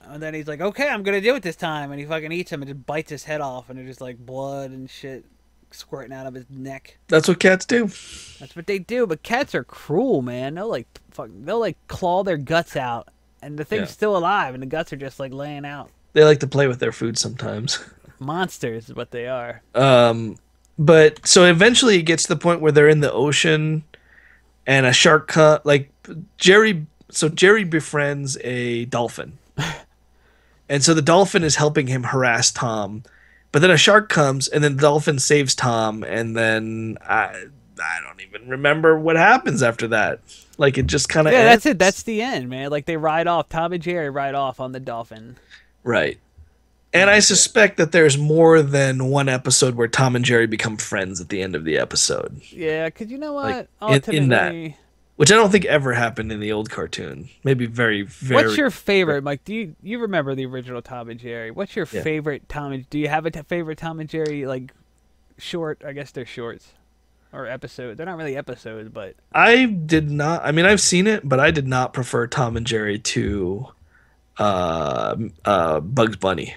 And then he's like, okay, I'm gonna do it this time, and he fucking eats him and just bites his head off, and there's just like blood and shit squirting out of his neck. That's what cats do. That's what they do. But cats are cruel, man. They'll like claw their guts out, and the thing's Yeah. still alive, and the guts are just like laying out. They like to play with their food sometimes. Monsters is what they are. But so eventually it gets to the point where they're in the ocean and a shark Jerry befriends a dolphin. And so the dolphin is helping him harass Tom. But then a shark comes and then the dolphin saves Tom, and then I don't even remember what happens after that. Like, it just kind of Yeah, that's it. That's the end, man. Like they ride off. Tom and Jerry ride off on the dolphin. Right. And I suspect that there's more than one episode where Tom and Jerry become friends at the end of the episode. Yeah, because you know what? Like, in that. Ultimately, Which I don't think ever happened in the old cartoon. Maybe very, very... what's your favorite, Mike? Do you remember the original Tom and Jerry? What's your Yeah. favorite Tom and... Do you have a favorite Tom and Jerry, like, short? I guess they're shorts. Or episodes. They're not really episodes, but... I did not... I mean, I've seen it, but I did not prefer Tom and Jerry to Bugs Bunny.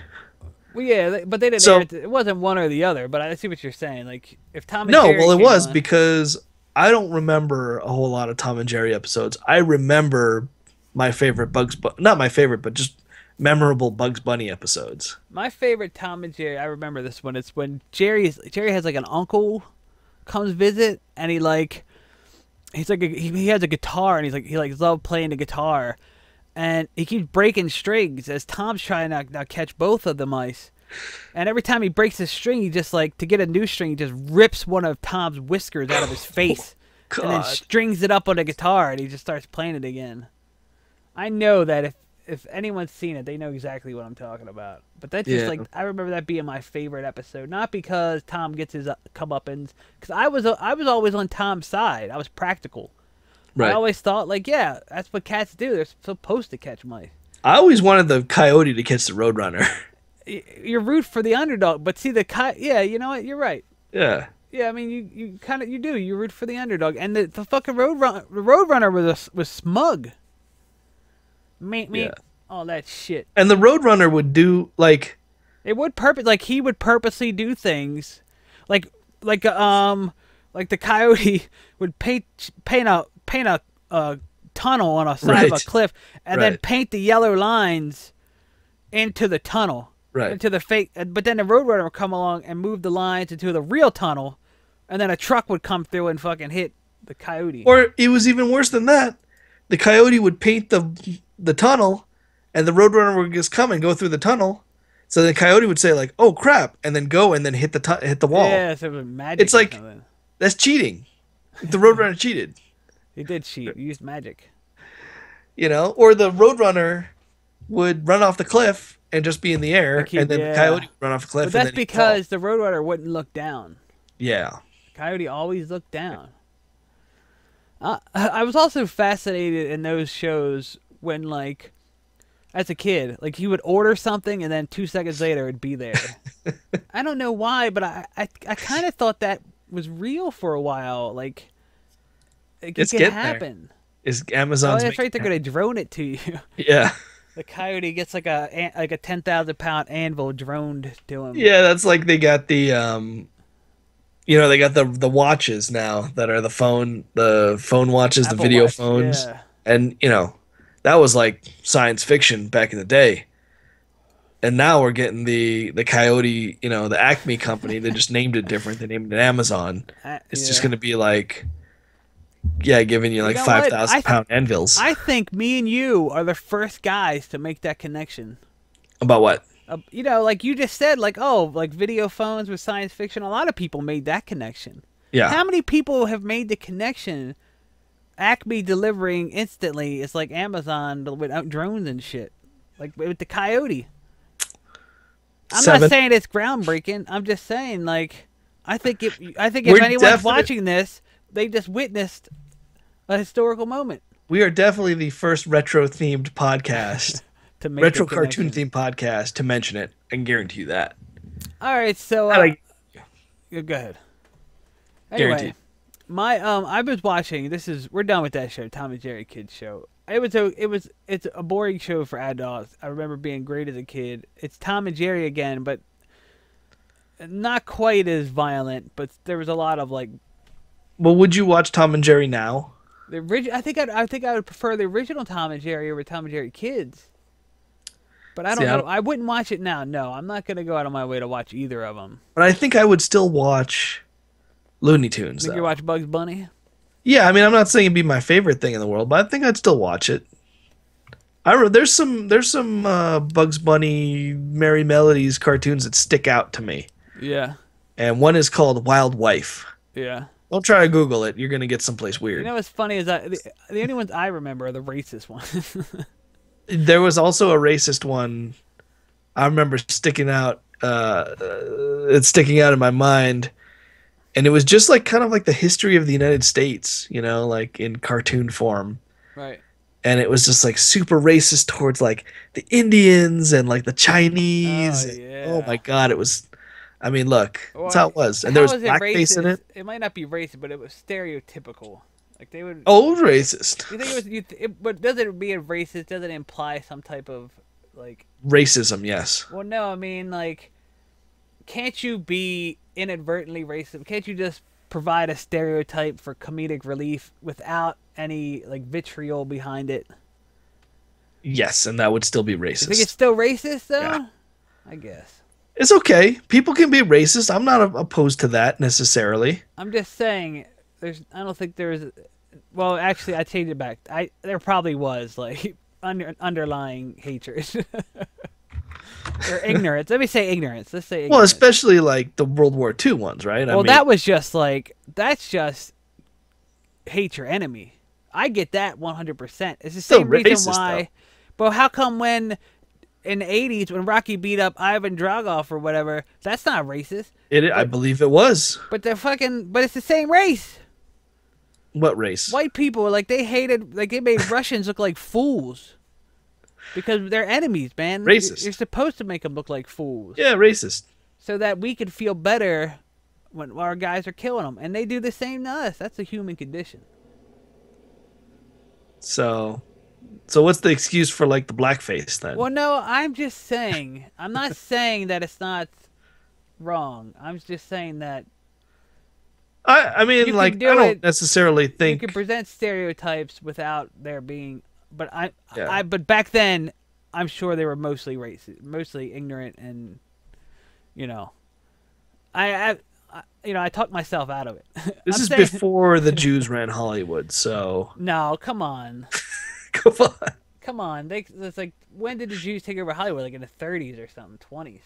Well, yeah, but they didn't... So- it wasn't one or the other, but I see what you're saying. Like, if Tom and No, Jerry well, it came was on- because I don't remember a whole lot of Tom and Jerry episodes. I remember my favorite not my favorite, but just memorable Bugs Bunny episodes. My favorite Tom and Jerry, I remember this one. It's when Jerry has like an uncle comes visit, and he has a guitar, and he loves playing the guitar, and he keeps breaking strings as Tom's trying to now catch both of the mice. And every time he breaks a string, he just to get a new string, he just rips one of Tom's whiskers out of his face, and then God. strings it up on the guitar, and he just starts playing it again. I know that if anyone's seen it, they know exactly what I'm talking about. But that's just Yeah. I remember that being my favorite episode, not because Tom gets his comeuppance, because I was always on Tom's side. I was practical. Right. I always thought yeah, that's what cats do. They're supposed to catch mice. I always wanted the coyote to catch the roadrunner. You root for the underdog, but see yeah, you know what? You're right. Yeah. Yeah, I mean you kind of do. You root for the underdog, and the fucking roadrunner was smug. Me, Yeah. all that shit. And the roadrunner would do It would he would purposely do things, like the coyote would paint a tunnel on a side of a Right. cliff, and then Right. paint the yellow lines into the tunnel, Right. into the fake. But then the roadrunner would come along and move the lines into the real tunnel, and then a truck would come through and fucking hit the coyote. Or it was even worse than that. The coyote would paint the tunnel, and the roadrunner would just come and go through the tunnel. So the coyote would say like, "Oh crap," and then go and then hit the wall. Yeah, so it was magic. It's or like- something. That's cheating. The roadrunner cheated, He did cheat. He used magic. Or the roadrunner would run off the cliff and just be in the air, keep- and then yeah. the coyote would run off a cliff. But and that's then he'd fall. because the Roadrunner wouldn't look down. Yeah. Coyote always looked down. I was also fascinated in those shows when, like, as a kid, like, he would order something and then 2 seconds later it'd be there. I don't know why, but I kind of thought that was real for a while. Like, it It's can getting there. happen. Is Oh, Amazon's that's right. making They're gonna drone it to you. Yeah. The coyote gets like a 10,000-pound anvil droned to him. Yeah, that's like they got the they got the watches now that are the phone watches, Apple the video Watch, phones. yeah. And that was like science fiction back in the day. And now we're getting the Coyote, the Acme company, they just named it different. They named it Amazon. It's just Yeah. going to be like giving you like know what? 5,000-pound anvils. I think me and you are the first guys to make that connection. About what? Like you just said, like, oh, like video phones with science fiction. A lot of people made that connection. Yeah. How many people have made the connection? Acme delivering instantly is like Amazon with drones and shit. Like with the Coyote. I'm 7. not saying it's groundbreaking. I'm just saying, like, I think if We're anyone's definite- watching this, they just witnessed a historical moment We are definitely the first retro-themed podcast, to make retro the connection. cartoon-themed podcast to mention it. I can guarantee you that. All right, so yeah, go ahead. Anyway, Guaranteed. I was watching. We're done with that show, Tom and Jerry Kids Show. It's a boring show for adults. I remember being great as a kid. It's Tom and Jerry again, but not quite as violent. But there was a lot of like Well, would you watch Tom and Jerry now? the original. I think I would prefer the original Tom and Jerry over Tom and Jerry Kids. But I don't See, I know. don't- I wouldn't watch it now. No, I'm not gonna go out of my way to watch either of them. But I think I would still watch Looney Tunes. Think Though. you watch Bugs Bunny? Yeah, I mean, I'm not saying it'd be my favorite thing in the world, but I think I'd still watch it. There's some Bugs Bunny, Merry Melodies cartoons that stick out to me, Yeah, and one is called Wild Wife. yeah. Don't try to Google it; you're gonna get someplace weird. You know what's funny is that the only ones I remember are the racist ones. There was also a racist one. I remember sticking out. It's sticking out in my mind, and it was just like kind of like the history of the United States, like in cartoon form. Right. And it was just like super racist towards like the Indians and like the Chinese. Oh, And- yeah. oh my god, it was. I mean, look, that's Well, how it was, and there was How is blackface in racist? it. It might not be racist, but it was stereotypical. Like they would. Oh, it was racist. You think it was? But does it being racist? Does it imply some type of like? Racism, yes. Well, no. I mean, like, can't you be inadvertently racist? Can't you just provide a stereotype for comedic relief without any like vitriol behind it? Yes, and that would still be You think it's racist. still racist though? Yeah. I guess. It's okay. People can be racist. I'm not opposed to that necessarily. I'm just saying. I don't think there's. Well, actually, I changed it back. There probably was like underlying hatred or ignorance. Let me say ignorance. Let's say ignorance. Well, especially like the World War II ones, right? Well, that was just like that's just hate your enemy. I get that 100%. It's the Still same reason racist, why. But how come when in the 80s when Rocky beat up Ivan Dragoff or whatever, that's not racist. I believe it was. But but it's the same race. What race? White people, like they made Russians look like fools because they're enemies, man. Racist. You're supposed to make them look like fools Yeah, racist. so that we could feel better when our guys are killing them, and they do the same to us. That's a human condition. So what's the excuse for like the blackface then? Well, no, I'm just saying. I'm not saying that it's not wrong. I'm just saying that I mean, You like, can I do don't it- necessarily you think. can present stereotypes without there being. But Yeah. but back then, I'm sure they were mostly racist, mostly ignorant, and I talked myself out of it. This I'm is saying- before the Jews ran Hollywood, so No, come on, come on. come on. It's like when did the Jews take over Hollywood? Like in the 30s or something, 20s.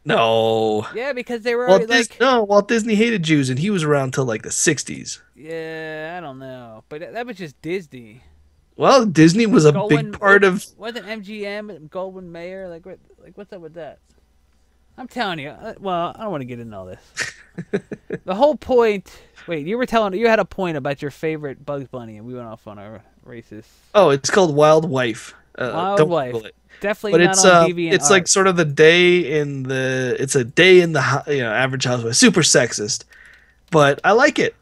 No. Yeah, because they were Walt, already, Walt Disney hated Jews, and he was around till like the 60s. Yeah, I don't know, but that was just Disney. Well, Disney was a Goldwyn- big part of. Wasn't MGM Goldwyn Mayer? What's up with that? I'm telling you. Well, I don't want to get into all this. The whole point. Wait, you had a point about your favorite Bugs Bunny, and we went off on a racist. Oh, it's called Wild Wife. Wild don't Wife. Google it. Definitely But not it's on DeviantArt. it's like sort of the day in the. It's a day in the average housewife. Super sexist, but I like it.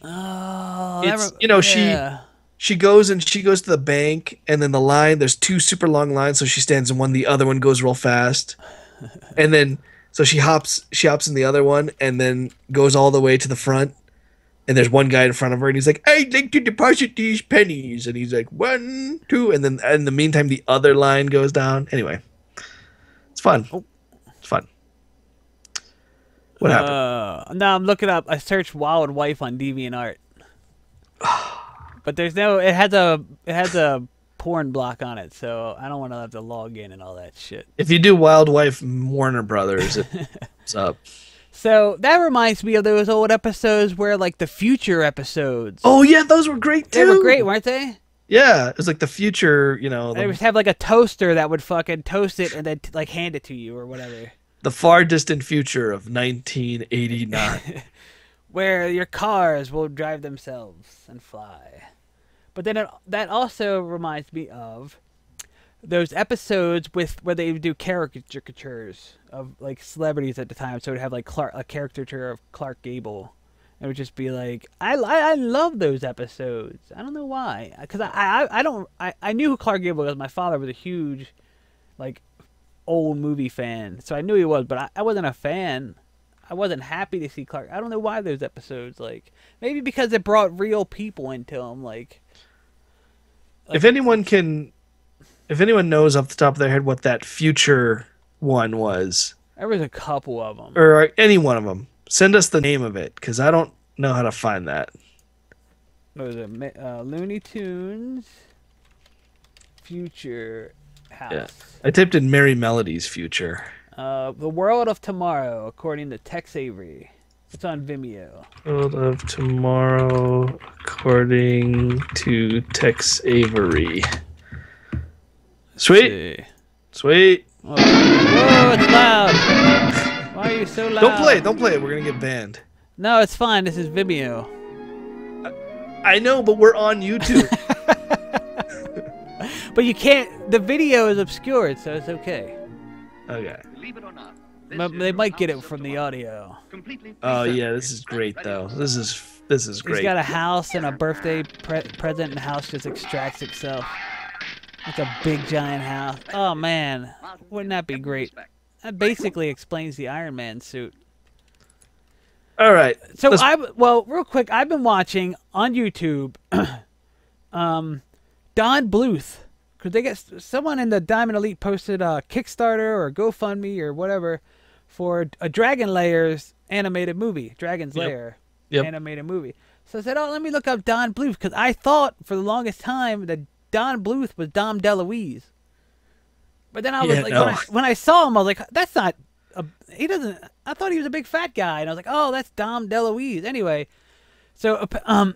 Oh, It's yeah. she goes to the bank, and then there's two super long lines, so she stands in one, the other one goes real fast, and then so she hops in the other one, and then goes all the way to the front, and there's one guy in front of her, and he's like, "I'd like to deposit these pennies," and he's like, 1, 2, and then in the meantime the other line goes down. Anyway, it's fun. It's fun. What happened? No, I'm looking up. I searched Wild Wife on DeviantArt. But there's no. It has a porn block on it, so I don't want to have to log in and all that shit. If you do Wild Wife Warner Brothers, it's up. So that reminds me of those old episodes where, like, the future episodes. Oh yeah, those were great too. They were great, weren't they? Yeah, it was like the future, They would have like a toaster that would fucking toast it and then like hand it to you or whatever. the far distant future of 1989. Where your cars will drive themselves and fly. But then that also reminds me of those episodes where they would do caricatures of like celebrities at the time. So it would have like a caricature of Clark Gable. It would just be like, I love those episodes. I don't know why, because I knew who Clark Gable was. My father was a huge, like, old movie fan, so I knew he was. But I wasn't a fan. I wasn't happy to see Clark. I don't know why those episodes, like, maybe because it brought real people into them. Like if anyone knows off the top of their head what that future one was, there was a couple of them, or any one of them, send us the name of it, because I don't know how to find that. What was it? Looney Tunes Future House. Yeah. I typed in Merry Melody's future. The World of Tomorrow, according to Tex Avery. It's on Vimeo. World of Tomorrow, according to Tex Avery. Sweet. Sweet. Whoa, it's loud. Why are you so loud? Don't play it. We're going to get banned. No, it's fine. This is Vimeo. I know, but we're on YouTube. But you can't. The video is obscured, so it's okay. Okay. But they might get it from the audio. Oh yeah, this is great though. This is great. He's got a house and a birthday present, and the house just extracts itself. It's a big giant house. Oh man, wouldn't that be great? That basically explains the Iron Man suit. All right. So real quick, I've been watching on YouTube, Don Bluth, because they get someone in the Diamond Elite posted a Kickstarter or GoFundMe or whatever for a Dragon Layers animated movie, Dragon's Lair animated movie. So I said, oh, let me look up Don Bluth, because I thought for the longest time that Don Bluth was Dom DeLuise. But then I was when I saw him, I was like, that's not. He doesn't. I thought he was a big fat guy, and I was like, oh, that's Dom DeLuise. Anyway, so Don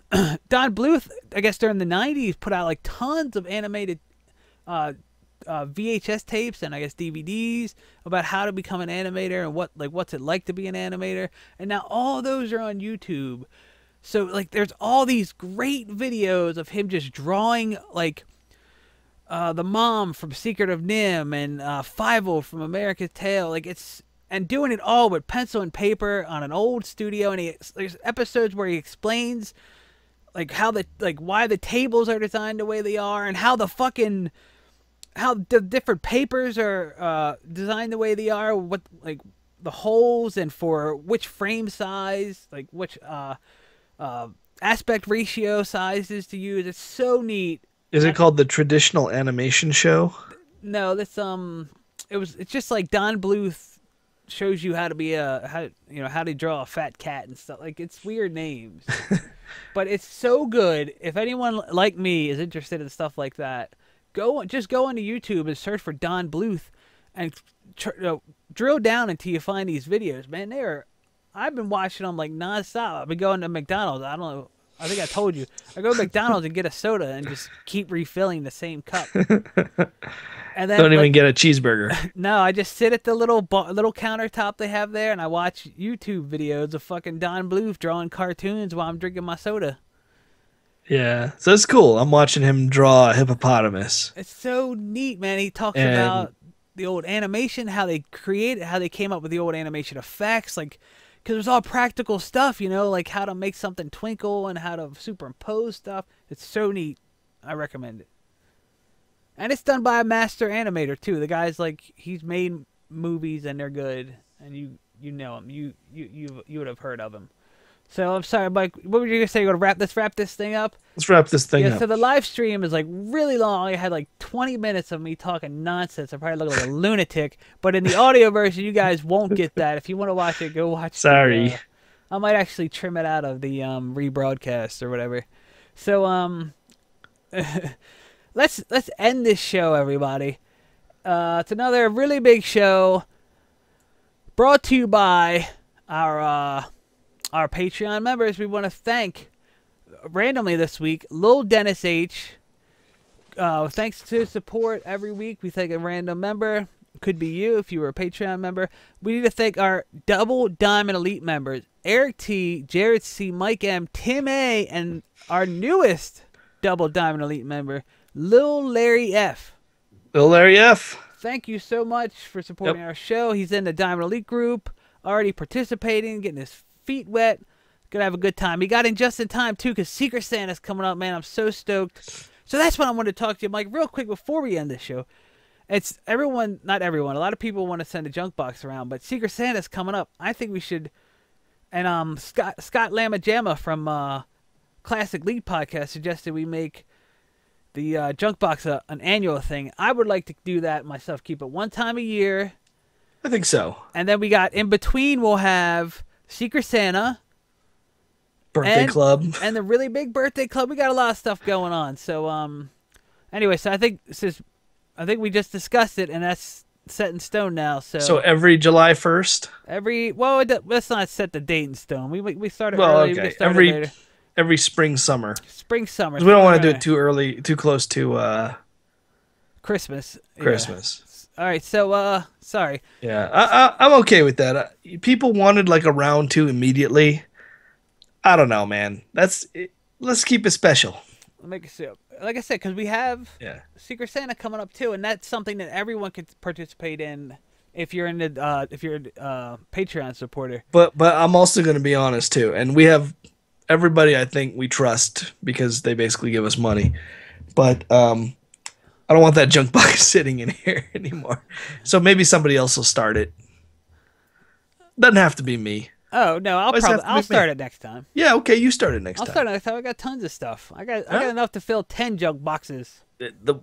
Bluth, I guess during the '90s, put out like tons of animated VHS tapes and I guess DVDs about how to become an animator and what's it like to be an animator. And now all those are on YouTube. So like there's all these great videos of him just drawing like the mom from Secret of Nim and Fievel from America's Tale. Like and doing it all with pencil and paper on an old studio. And there's episodes where he explains like why the tables are designed the way they are, and how the different papers are designed the way they are, what like the holes and for which frame size, like which aspect ratio sizes to use. It's so neat. Is it called the Traditional Animation Show? No, it's just like Don Bluth shows you how to be how to draw a fat cat and stuff. Like, it's weird names. But it's so good. If anyone like me is interested in stuff like that, just go onto YouTube and search for Don Bluth and drill down until you find these videos. Man, I've been watching them like nonstop. I've been going to McDonald's. I don't know. I think I told you. I go to McDonald's and get a soda and just keep refilling the same cup. And then Don't even get a cheeseburger. No, I just sit at the little countertop they have there, and I watch YouTube videos of fucking Don Bluth drawing cartoons while I'm drinking my soda. Yeah, so it's cool. I'm watching him draw a hippopotamus. It's so neat, man. He talks And- about the old animation, how they created, how they came up with the old animation effects, like, because it was all practical stuff, you know, like how to make something twinkle and how to superimpose stuff. It's so neat. I recommend it. And it's done by a master animator too. The guy's like, he's made movies and they're good, and you know him. You would have heard of him. So I'm sorry, Mike. What were you gonna say? Let's wrap this thing up. Let's wrap this thing Yeah. up. So the live stream is like really long. I had like 20 minutes of me talking nonsense. I probably look like a lunatic. But in the audio version, you guys won't get that. If you want to watch it, go watch. Sorry. I might actually trim it out of the rebroadcast or whatever. So let's end this show, everybody. It's another really big show brought to you by our Patreon members. We want to thank randomly this week Lil Dennis H. Thanks to support every week. We thank a random member. Could be you if you were a Patreon member. We need to thank our Double Diamond Elite members, Eric T, Jared C, Mike M, Tim A, and our newest Double Diamond Elite member, Lil Larry F. Lil Larry F. Thank you so much for supporting our show. He's in the Diamond Elite group, already participating, getting his feet wet. Gonna have a good time. He got in just in time too, because Secret Santa's coming up, man. I'm so stoked. So that's what I wanted to talk to you, Mike, real quick before we end this show. It's everyone, not everyone. A lot of people want to send a junk box around, but Secret Santa's coming up. I think we should. And Scott Lamajama from Classic League Podcast suggested we make the junk box an annual thing. I would like to do that myself. Keep it one time a year. I think so. And then we got in between. We'll have Secret Santa. Birthday club. And the really big birthday club. We got a lot of stuff going on. So anyway, so I think we just discussed it, and that's set in stone now. So every July 1st? Let's not set the date in stone. We started Well, early. okay. We started later. Every spring, summer. Spring, summer. 'Cause we don't want to do it too early, too close to Christmas. Yeah. Christmas. All right, so sorry. Yeah, I'm okay with that. People wanted like a round 2 immediately. I don't know, man. Let's keep it special. Make it so. Like I said, because we have Yeah. Secret Santa coming up too, and that's something that everyone can participate in if you're in the if you're a Patreon supporter. But I'm also going to be honest too, and we have everybody I think we trust because they basically give us money. But I don't want that junk box sitting in here anymore. So maybe somebody else will start it. Doesn't have to be me. Oh no, I'll start it next time. Yeah, okay, you start it next I'll time. start it next time. I got tons of stuff. I got enough to fill 10 junk boxes. The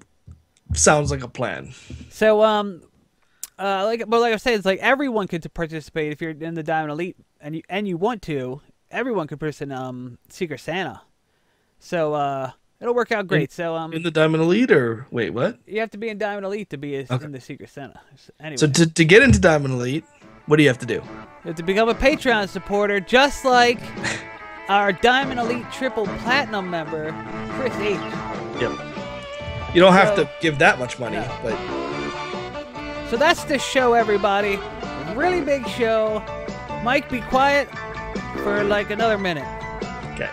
sounds like a plan. So like I was saying, it's like everyone could participate if you're in the Diamond Elite and you want to. Everyone could participate in Secret Santa. So it'll work out great. In the Diamond Elite, or wait, what? You have to be in Diamond Elite to be in the Secret Santa. Anyway. So to get into Diamond Elite, what do you have to do? You have to become a Patreon supporter, just like our Diamond Elite Triple Platinum member, Chris H. Yep. You don't have to give that much money, No. but So that's the show, everybody. Really big show. Mike, be quiet for like another minute. okay.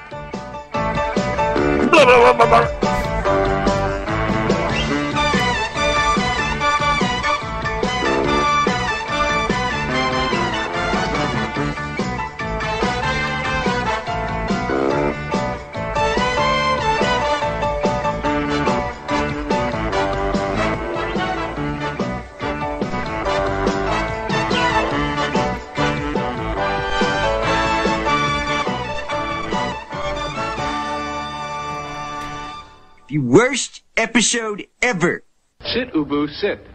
The worst episode ever. Sit, Ubu, sit.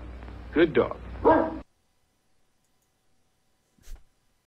Good dog.